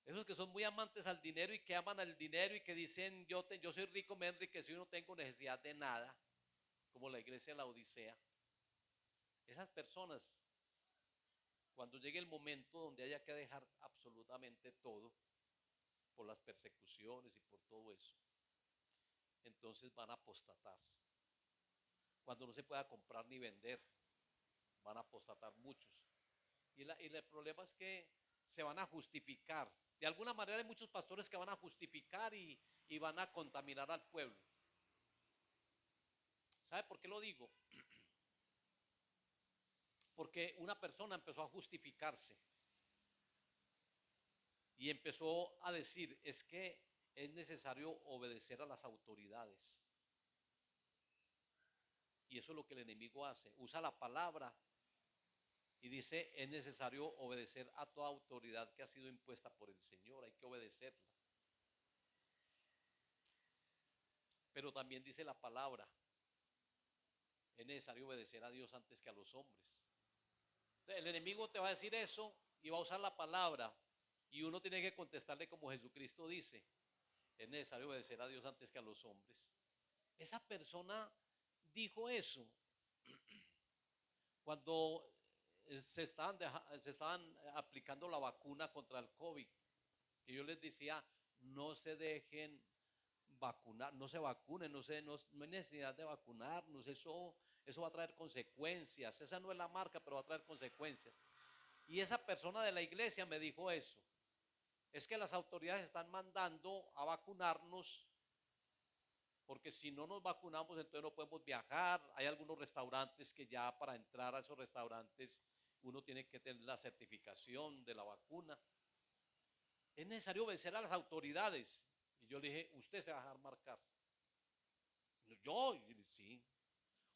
S1: Esos que son muy amantes al dinero y que aman al dinero y que dicen yo soy rico, me enriquecí y no tengo necesidad de nada, como la iglesia de la Odisea. Esas personas, cuando llegue el momento donde haya que dejar absolutamente todo por las persecuciones y por todo eso, entonces van a apostatar. Cuando no se pueda comprar ni vender, van a apostatar muchos. Y el problema es que se van a justificar. De alguna manera hay muchos pastores que van a justificar y van a contaminar al pueblo. ¿Sabe por qué lo digo? Porque una persona empezó a justificarse y empezó a decir, es que es necesario obedecer a las autoridades. Y eso es lo que el enemigo hace. Usa la palabra y dice, es necesario obedecer a toda autoridad que ha sido impuesta por el Señor. Hay que obedecerla. Pero también dice la palabra, es necesario obedecer a Dios antes que a los hombres. Entonces, el enemigo te va a decir eso y va a usar la palabra. Y uno tiene que contestarle como Jesucristo dice, es necesario obedecer a Dios antes que a los hombres. Esa persona dijo eso cuando se estaban aplicando la vacuna contra el COVID. Que yo les decía, no se dejen vacunar, no se vacunen, no hay necesidad de vacunarnos, eso va a traer consecuencias. Esa no es la marca, pero va a traer consecuencias. Y esa persona de la iglesia me dijo eso. Es que las autoridades están mandando a vacunarnos porque si no nos vacunamos entonces no podemos viajar. Hay algunos restaurantes que ya para entrar a esos restaurantes uno tiene que tener la certificación de la vacuna. Es necesario obedecer a las autoridades. Y yo le dije, usted se va a dejar marcar. Yo, sí.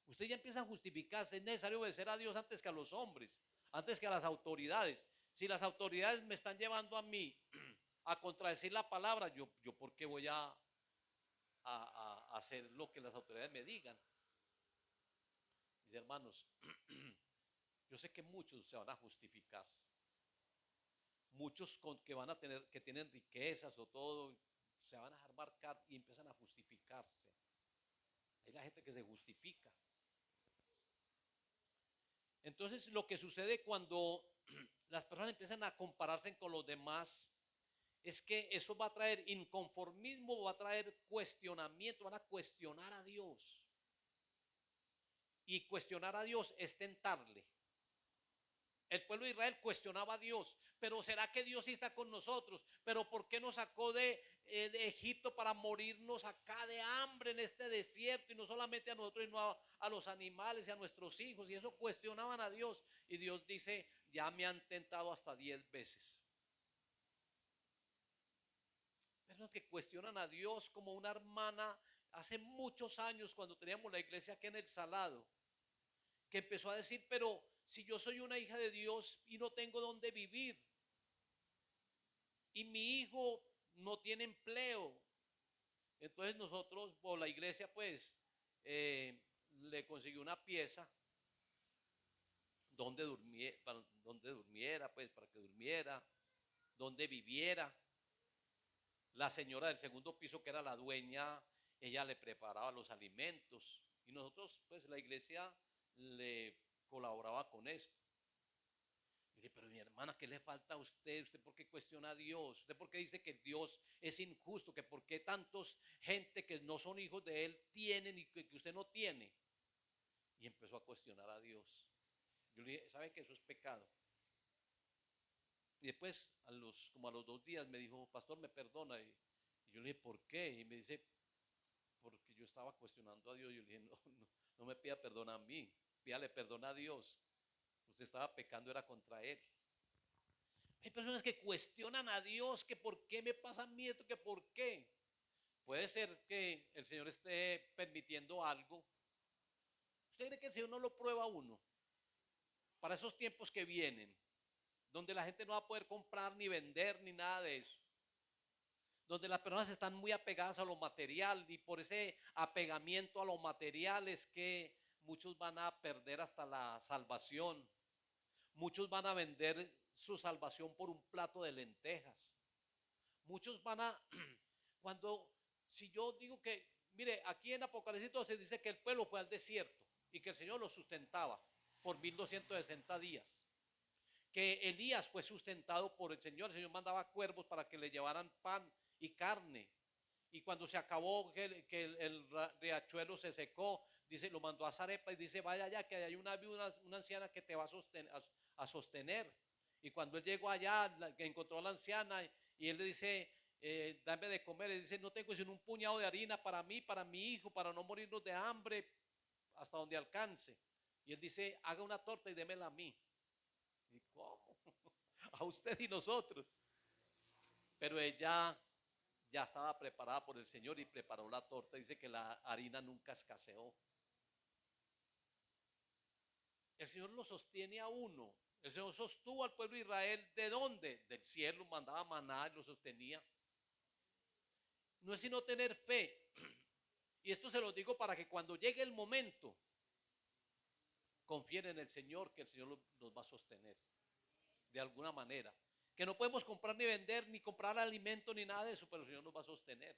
S1: Usted ya empieza a justificarse, es necesario obedecer a Dios antes que a los hombres, antes que a las autoridades. Si las autoridades me están llevando a mí a contradecir la palabra, yo ¿por qué voy a hacer lo que las autoridades me digan? Mis hermanos, yo sé que muchos se van a justificar, muchos que van a tener, que tienen riquezas o todo, se van a dejar marcar y empiezan a justificarse. Hay la gente que se justifica. Entonces, lo que sucede cuando las personas empiezan a compararse con los demás es que eso va a traer inconformismo, va a traer cuestionamiento, van a cuestionar a Dios. Y cuestionar a Dios es tentarle. El pueblo de Israel cuestionaba a Dios, pero ¿será que Dios sí está con nosotros? ¿Pero por qué nos sacó de Egipto para morirnos acá de hambre en este desierto? Y no solamente a nosotros, sino a los animales y a nuestros hijos. Y eso cuestionaban a Dios. Y Dios dice, ya me han tentado hasta 10 veces. Personas que cuestionan a Dios, como una hermana hace muchos años cuando teníamos la iglesia aquí en El Salado, que empezó a decir, pero si yo soy una hija de Dios y no tengo dónde vivir, y mi hijo no tiene empleo, entonces nosotros, o la iglesia pues, le consiguió una pieza donde durmiera, pues, para que durmiera, donde viviera. La señora del segundo piso, que era la dueña, ella le preparaba los alimentos y nosotros, pues la iglesia le colaboraba con esto. Mire, pero mi hermana, ¿qué le falta a usted? ¿Usted por qué cuestiona a Dios? ¿Usted por qué dice que Dios es injusto? ¿Que por qué tantos gente que no son hijos de Él tienen y que usted no tiene? Y empezó a cuestionar a Dios. Yo le dije, ¿sabe que eso es pecado? Y después, como a los 2 días, me dijo, pastor, me perdona. Y yo le dije, ¿por qué? Y me dice, porque yo estaba cuestionando a Dios. Yo le dije, no me pida perdón a mí, pídale perdón a Dios. Usted estaba pecando, era contra Él. Hay personas que cuestionan a Dios, que por qué me pasa a mí esto, que por qué. Puede ser que el Señor esté permitiendo algo. ¿Usted cree que el Señor no lo prueba a uno? Para esos tiempos que vienen, donde la gente no va a poder comprar ni vender ni nada de eso. Donde las personas están muy apegadas a lo material y por ese apegamiento a lo material es que muchos van a perder hasta la salvación. Muchos van a vender su salvación por un plato de lentejas. Muchos van a, cuando, si yo digo que, mire, aquí en Apocalipsis se dice que el pueblo fue al desierto y que el Señor lo sustentaba por 1260 días. Que Elías fue sustentado por el Señor mandaba cuervos para que le llevaran pan y carne. Y cuando se acabó, que el riachuelo se secó, dice, lo mandó a Zarepa y dice, vaya allá, que hay una anciana que te va a sostener. Y cuando él llegó allá, que encontró a la anciana y él le dice, dame de comer, le dice, no tengo sino un puñado de harina para mí, para mi hijo, para no morirnos de hambre, hasta donde alcance. Y él dice, haga una torta y démela a mí. ¿Y cómo? A usted y nosotros. Pero ella ya estaba preparada por el Señor y preparó la torta. Dice que la harina nunca escaseó. El Señor lo sostiene a uno. El Señor sostuvo al pueblo de Israel. ¿De dónde? Del cielo, mandaba maná y lo sostenía. No es sino tener fe. Y esto se lo digo para que cuando llegue el momento, confíen en el Señor, que el Señor los va a sostener. De alguna manera. Que no podemos comprar ni vender, ni comprar alimento, ni nada de eso, pero el Señor nos va a sostener.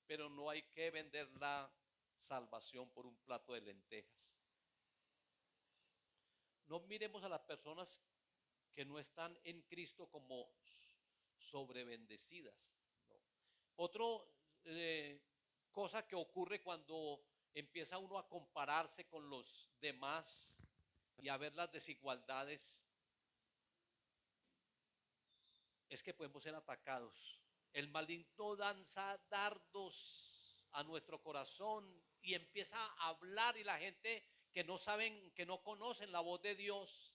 S1: Pero no hay que vender la salvación por un plato de lentejas. No miremos a las personas que no están en Cristo como sobrebendecidas. No. Otro cosa que ocurre cuando empieza uno a compararse con los demás y a ver las desigualdades es que podemos ser atacados. El maligno lanza dardos a nuestro corazón y empieza a hablar y la gente que no saben, que no conocen la voz de Dios,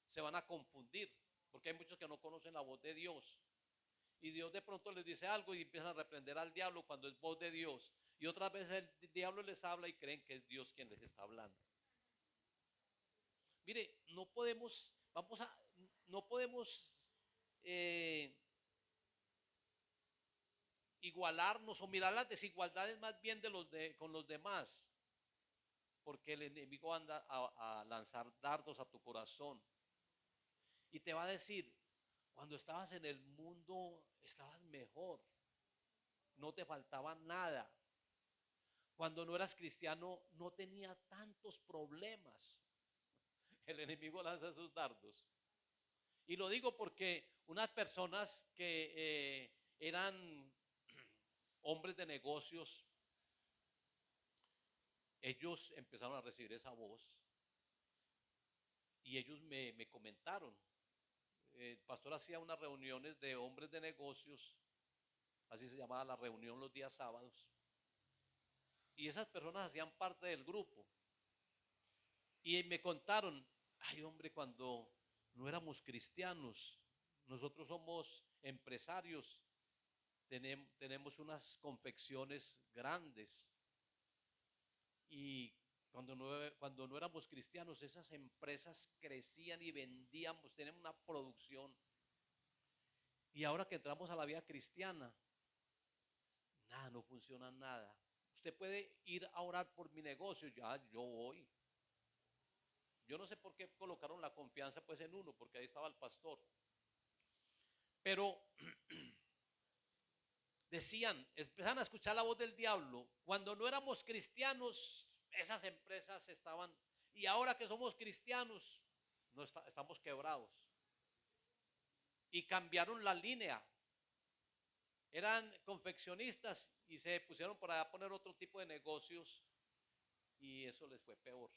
S1: se van a confundir, porque hay muchos que no conocen la voz de Dios. Y Dios de pronto les dice algo y empiezan a reprender al diablo cuando es voz de Dios. Y otras veces el diablo les habla y creen que es Dios quien les está hablando. Mire, no podemos igualarnos o mirar las desigualdades más bien con los demás, porque el enemigo anda a lanzar dardos a tu corazón y te va a decir, cuando estabas en el mundo estabas mejor, no te faltaba nada. Cuando no eras cristiano no tenía tantos problemas. El enemigo lanza esos dardos. Y lo digo porque unas personas que eran hombres de negocios, ellos empezaron a recibir esa voz y ellos me comentaron. El pastor hacía unas reuniones de hombres de negocios, así se llamaba la reunión los días sábados, y esas personas hacían parte del grupo. Y me contaron, ay hombre, cuando no éramos cristianos, nosotros somos empresarios, tenemos unas confecciones grandes y cuando no éramos cristianos, esas empresas crecían y vendíamos, teníamos una producción. Y ahora que entramos a la vida cristiana, nada, no funciona nada. Usted puede ir a orar por mi negocio, ya yo voy. Yo no sé por qué colocaron la confianza pues en uno, porque ahí estaba el pastor. Pero decían, empezaron a escuchar la voz del diablo. Cuando no éramos cristianos, esas empresas estaban, y ahora que somos cristianos, no estamos quebrados. Y cambiaron la línea. Eran confeccionistas y se pusieron por allá a poner otro tipo de negocios y eso les fue peor.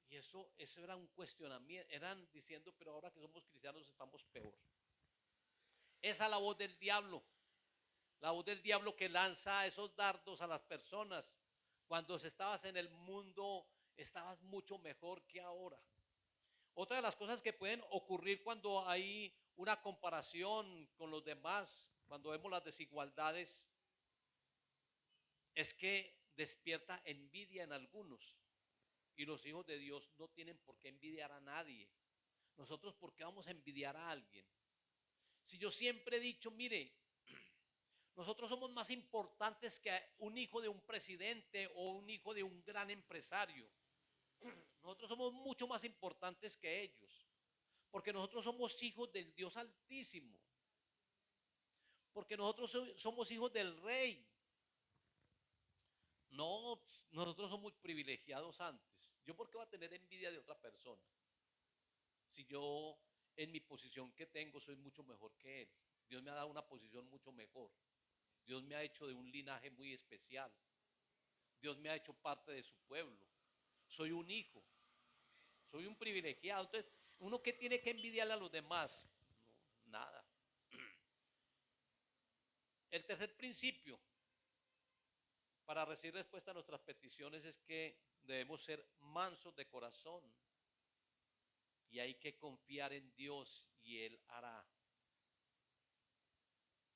S1: Y eso era un cuestionamiento, eran diciendo, pero ahora que somos cristianos estamos peor. Esa es la voz del diablo que lanza esos dardos a las personas. Cuando estabas en el mundo, estabas mucho mejor que ahora. Otra de las cosas que pueden ocurrir cuando hay una comparación con los demás, cuando vemos las desigualdades, es que despierta envidia en algunos. Y los hijos de Dios no tienen por qué envidiar a nadie. Nosotros, ¿por qué vamos a envidiar a alguien? Si yo siempre he dicho, mire, nosotros somos más importantes que un hijo de un presidente o un hijo de un gran empresario. Nosotros somos mucho más importantes que ellos, porque nosotros somos hijos del Dios Altísimo, porque nosotros somos hijos del Rey. No, nosotros somos privilegiados antes. ¿Yo por qué voy a tener envidia de otra persona? Si yo en mi posición que tengo soy mucho mejor que él. Dios me ha dado una posición mucho mejor. Dios me ha hecho de un linaje muy especial. Dios me ha hecho parte de su pueblo. Soy un hijo. Soy un privilegiado. Entonces, uno que tiene que envidiarle a los demás, no, nada. El tercer principio para recibir respuesta a nuestras peticiones es que debemos ser mansos de corazón y hay que confiar en Dios y Él hará.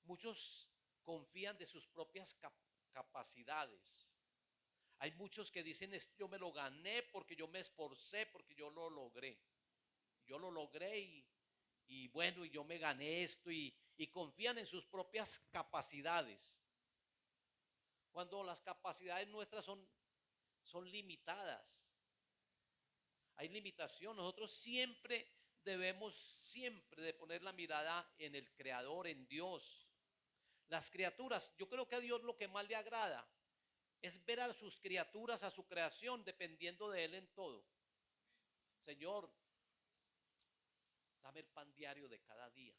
S1: Muchos confían de sus propias capacidades. Hay muchos que dicen, yo me lo gané porque yo me esforcé, porque yo lo logré. Yo lo logré y bueno, y yo me gané esto y confían en sus propias capacidades. Cuando las capacidades nuestras son limitadas. Hay limitación. Nosotros debemos siempre de poner la mirada en el Creador, en Dios. Las criaturas, yo creo que a Dios lo que más le agrada es ver a sus criaturas, a su creación, dependiendo de Él en todo. Señor, dame el pan diario de cada día.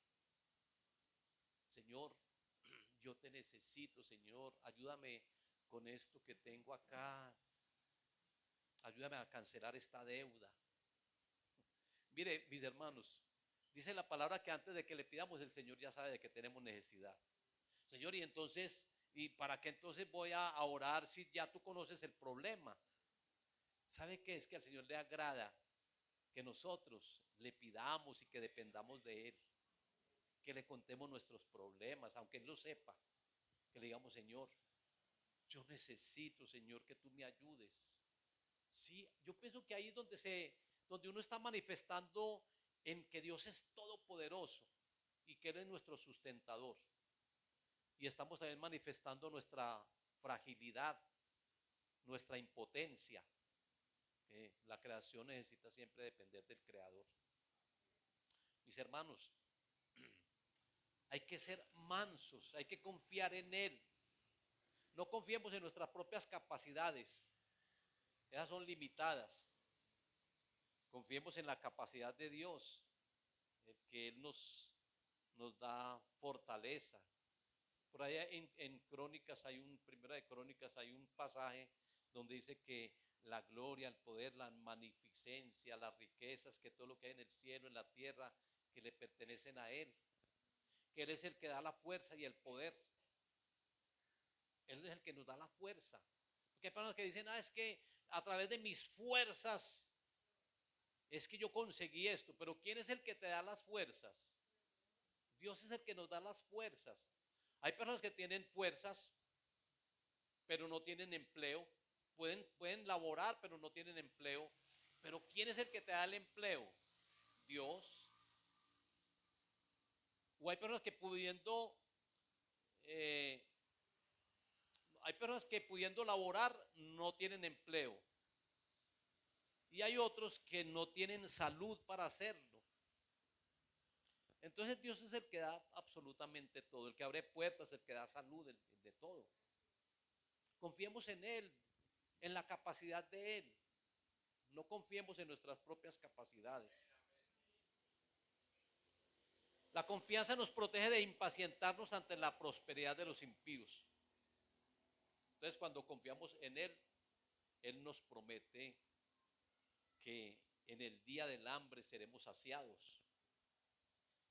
S1: Señor, yo te necesito, Señor, ayúdame con esto que tengo acá. Ayúdame a cancelar esta deuda. Mire, mis hermanos, dice la palabra que antes de que le pidamos, el Señor ya sabe de que tenemos necesidad. Señor, y entonces, ¿y para qué entonces voy a orar si ya tú conoces el problema? ¿Sabe qué? Es que al Señor le agrada que nosotros le pidamos y que dependamos de Él, que le contemos nuestros problemas, aunque Él lo sepa, que le digamos, Señor, yo necesito, Señor, que tú me ayudes. Sí, yo pienso que ahí es donde uno está manifestando en que Dios es todopoderoso y que Él es nuestro sustentador. Y estamos también manifestando nuestra fragilidad, nuestra impotencia. La creación necesita siempre depender del Creador. Mis hermanos, hay que ser mansos, hay que confiar en Él. No confiemos en nuestras propias capacidades, esas son limitadas. Confiemos en la capacidad de Dios, el que Él nos da fortaleza. Por allá en Crónicas Primera de Crónicas hay un pasaje donde dice que la gloria, el poder, la magnificencia, las riquezas, que todo lo que hay en el cielo, en la tierra, que le pertenecen a Él. Que Él es el que da la fuerza y el poder. Él es el que nos da la fuerza. Porque hay personas que dicen, es que a través de mis fuerzas es que yo conseguí esto. Pero ¿quién es el que te da las fuerzas? Dios es el que nos da las fuerzas. Hay personas que tienen fuerzas, pero no tienen empleo. Pueden laborar, pero no tienen empleo. Pero ¿quién es el que te da el empleo? Dios. O eh, hay personas que pudiendo laborar no tienen empleo. Y hay otros que no tienen salud para hacerlo. Entonces Dios es el que da absolutamente todo, el que abre puertas, el que da salud, de todo. Confiemos en Él, en la capacidad de Él. No confiemos en nuestras propias capacidades. La confianza nos protege de impacientarnos ante la prosperidad de los impíos. Entonces, cuando confiamos en Él, Él nos promete que en el día del hambre seremos saciados.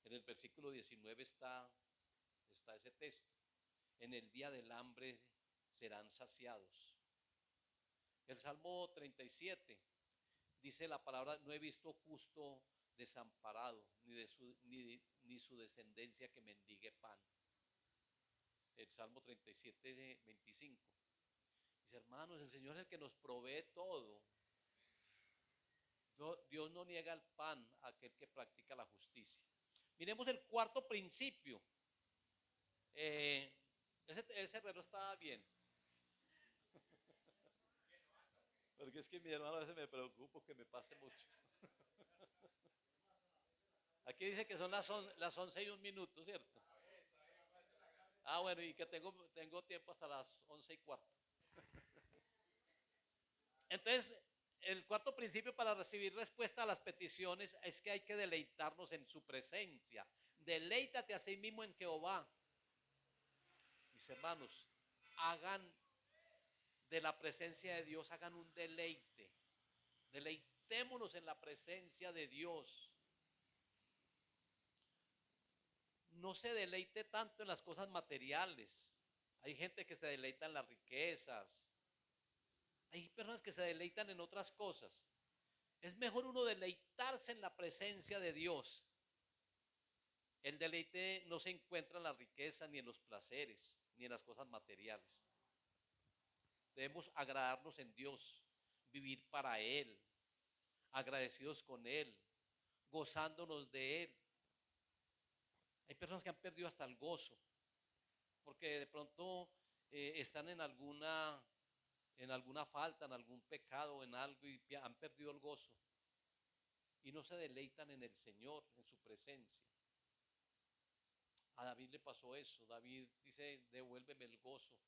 S1: En el versículo 19 está ese texto. En el día del hambre serán saciados. El Salmo 37 Dice la palabra, no he visto justo desamparado, ni su descendencia que mendigue pan. El Salmo 37, 25. Dice, hermanos, el Señor es el que nos provee todo. Dios no niega el pan a aquel que practica la justicia. Miremos el cuarto principio. Eh, ese reloj estaba bien. Porque es que mi hermano a veces me preocupo que me pase mucho. Aquí dice que son las 11:01, ¿cierto? Ah, bueno, y que tengo tiempo hasta las 11:15. Entonces, el cuarto principio para recibir respuesta a las peticiones es que hay que deleitarnos en su presencia. Deleítate a sí mismo en Jehová. Mis hermanos, hagan de la presencia de Dios, hagan un deleite. Deleitémonos en la presencia de Dios. No se deleite tanto en las cosas materiales. Hay gente que se deleita en las riquezas. Hay personas que se deleitan en otras cosas. Es mejor uno deleitarse en la presencia de Dios. El deleite no se encuentra en la riqueza, ni en los placeres, ni en las cosas materiales. Debemos agradarnos en Dios, vivir para Él, agradecidos con Él, gozándonos de Él. Hay personas que han perdido hasta el gozo, porque de pronto están en alguna falta, en algún pecado, en algo, y han perdido el gozo. Y no se deleitan en el Señor, en su presencia. A David le pasó eso. David dice, devuélveme el gozo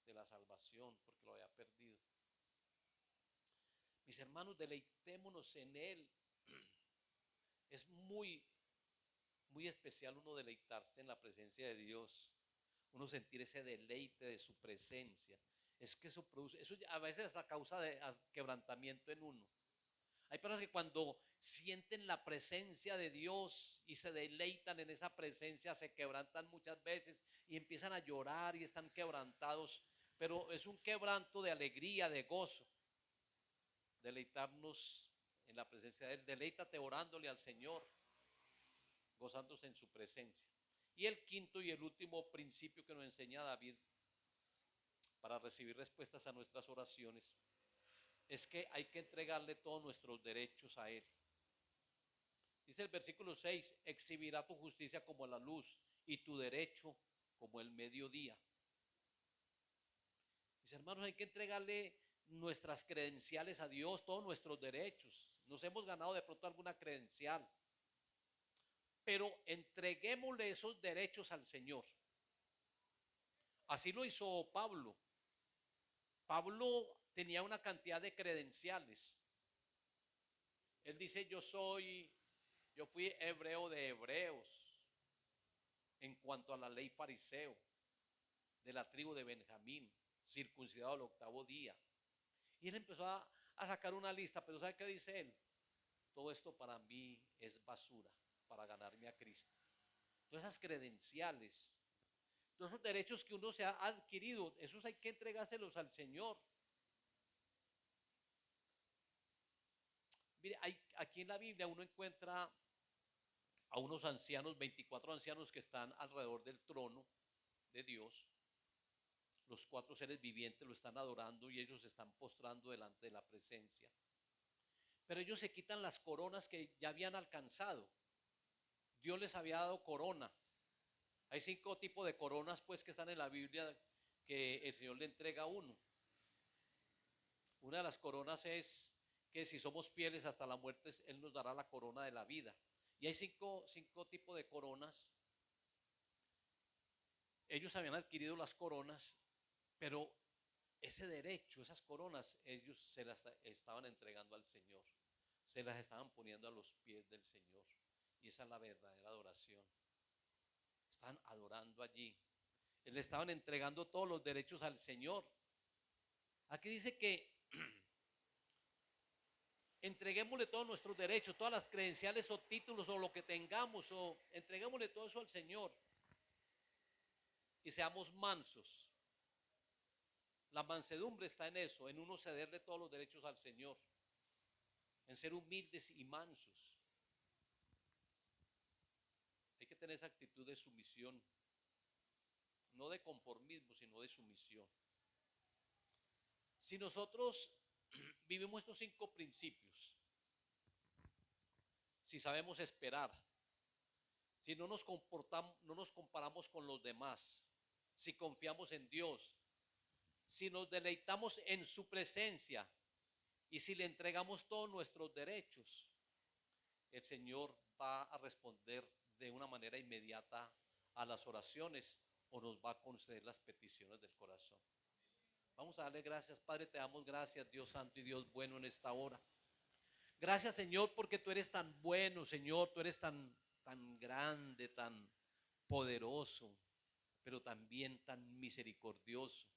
S1: de la salvación, porque lo había perdido. Mis hermanos, deleitémonos en Él. Es muy, muy especial uno deleitarse en la presencia de Dios, uno sentir ese deleite de su presencia. Es que eso produce, eso a veces hasta causa de quebrantamiento en uno. Hay personas que cuando sienten la presencia de Dios y se deleitan en esa presencia, se quebrantan muchas veces y empiezan a llorar y están quebrantados, pero es un quebranto de alegría, de gozo. Deleitarnos en la presencia de Él. Deleítate orándole al Señor, gozándose en su presencia. Y el quinto y el último principio que nos enseña David para recibir respuestas a nuestras oraciones es que hay que entregarle todos nuestros derechos a Él. Dice el versículo 6, exhibirá tu justicia como la luz y tu derecho como el mediodía. Mis hermanos, hay que entregarle nuestras credenciales a Dios, todos nuestros derechos. Nos hemos ganado de pronto alguna credencial, pero entreguémosle esos derechos al Señor. Así lo hizo Pablo. Pablo tenía una cantidad de credenciales. Él dice, yo fui hebreo de hebreos en cuanto a la ley fariseo, de la tribu de Benjamín, circuncidado al 8º día. Y él empezó a sacar una lista, pero ¿sabe qué dice él? Todo esto para mí es basura, para ganarme a Cristo. Todas esas credenciales, todos esos derechos que uno se ha adquirido, esos hay que entregárselos al Señor. Mire, aquí en la Biblia uno encuentra a unos ancianos, 24 ancianos que están alrededor del trono de Dios. Los 4 seres vivientes lo están adorando y ellos se están postrando delante de la presencia. Pero ellos se quitan las coronas que ya habían alcanzado. Dios les había dado corona. Hay 5 tipos de coronas pues que están en la Biblia que el Señor le entrega a uno. Una de las coronas es que si somos fieles hasta la muerte, Él nos dará la corona de la vida. Y hay cinco tipos de coronas. Ellos habían adquirido las coronas, pero ese derecho, esas coronas, ellos se las estaban entregando al Señor. Se las estaban poniendo a los pies del Señor. Y esa es la verdadera adoración. Estaban adorando allí. Le estaban entregando todos los derechos al Señor. Aquí dice que entreguémosle todos nuestros derechos, todas las credenciales o títulos o lo que tengamos, o entreguémosle todo eso al Señor y seamos mansos. La mansedumbre está en eso, en uno cederle todos los derechos al Señor. en ser humildes y mansos. Hay que tener esa actitud de sumisión, no de conformismo, sino de sumisión. Si nosotros vivimos estos 5 principios, si sabemos esperar, si no nos comportamos, no nos comparamos con los demás, si confiamos en Dios, si nos deleitamos en su presencia y si le entregamos todos nuestros derechos, el Señor va a responder de una manera inmediata a las oraciones o nos va a conceder las peticiones del corazón. Vamos a darle gracias, Padre, te damos gracias, Dios santo y Dios bueno, en esta hora. Gracias, Señor, porque tú eres tan bueno, Señor, tú eres tan grande, tan poderoso, pero también tan misericordioso.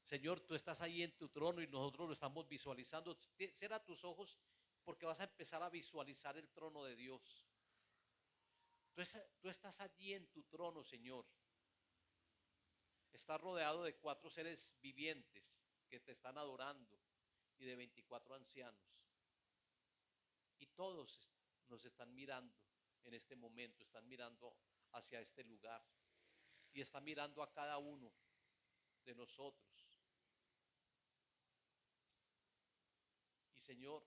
S1: Señor, tú estás ahí en tu trono y nosotros lo estamos visualizando. Cierra tus ojos porque vas a empezar a visualizar el trono de Dios. Tú estás allí en tu trono, Señor. Estás rodeado de 4 seres vivientes que te están adorando y de 24 ancianos. Y todos nos están mirando en este momento, están mirando hacia este lugar y están mirando a cada uno de nosotros. Y Señor,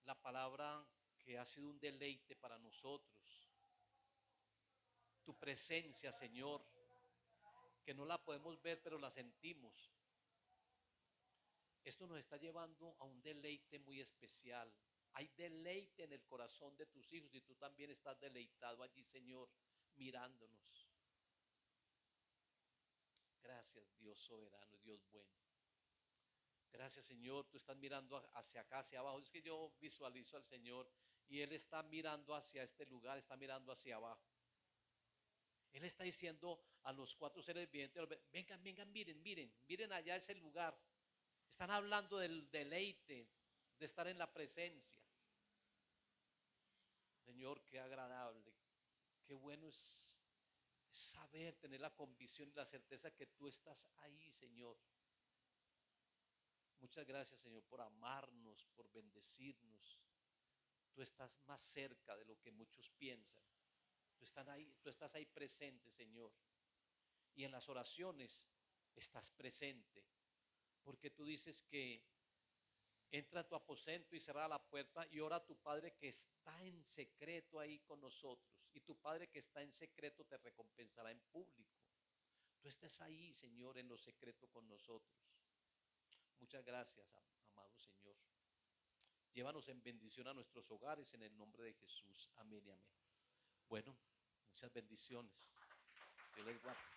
S1: la palabra que ha sido un deleite para nosotros, tu presencia, Señor, que no la podemos ver, pero la sentimos. Esto nos está llevando a un deleite muy especial. Hay deleite en el corazón de tus hijos y tú también estás deleitado allí, Señor, mirándonos. Gracias, Dios soberano, Dios bueno. Gracias, Señor, tú estás mirando hacia acá, hacia abajo. Es que yo visualizo al Señor y Él está mirando hacia este lugar, está mirando hacia abajo. Él está diciendo a los 4 seres vivientes, vengan, vengan, miren allá ese lugar. Están hablando del deleite de estar en la presencia. Señor, qué agradable, qué bueno es saber, tener la convicción y la certeza que tú estás ahí, Señor. Muchas gracias, Señor, por amarnos, por bendecirnos. Tú estás más cerca de lo que muchos piensan. Tú estás ahí presente, Señor. Y en las oraciones estás presente. Porque tú dices que entra a tu aposento y cierra la puerta y ora a tu Padre que está en secreto ahí con nosotros. Y tu Padre que está en secreto te recompensará en público. Tú estés ahí, Señor, en lo secreto con nosotros. Muchas gracias, amado Señor. Llévanos en bendición a nuestros hogares en el nombre de Jesús. Amén y amén. Bueno, muchas bendiciones. Dios les guarde.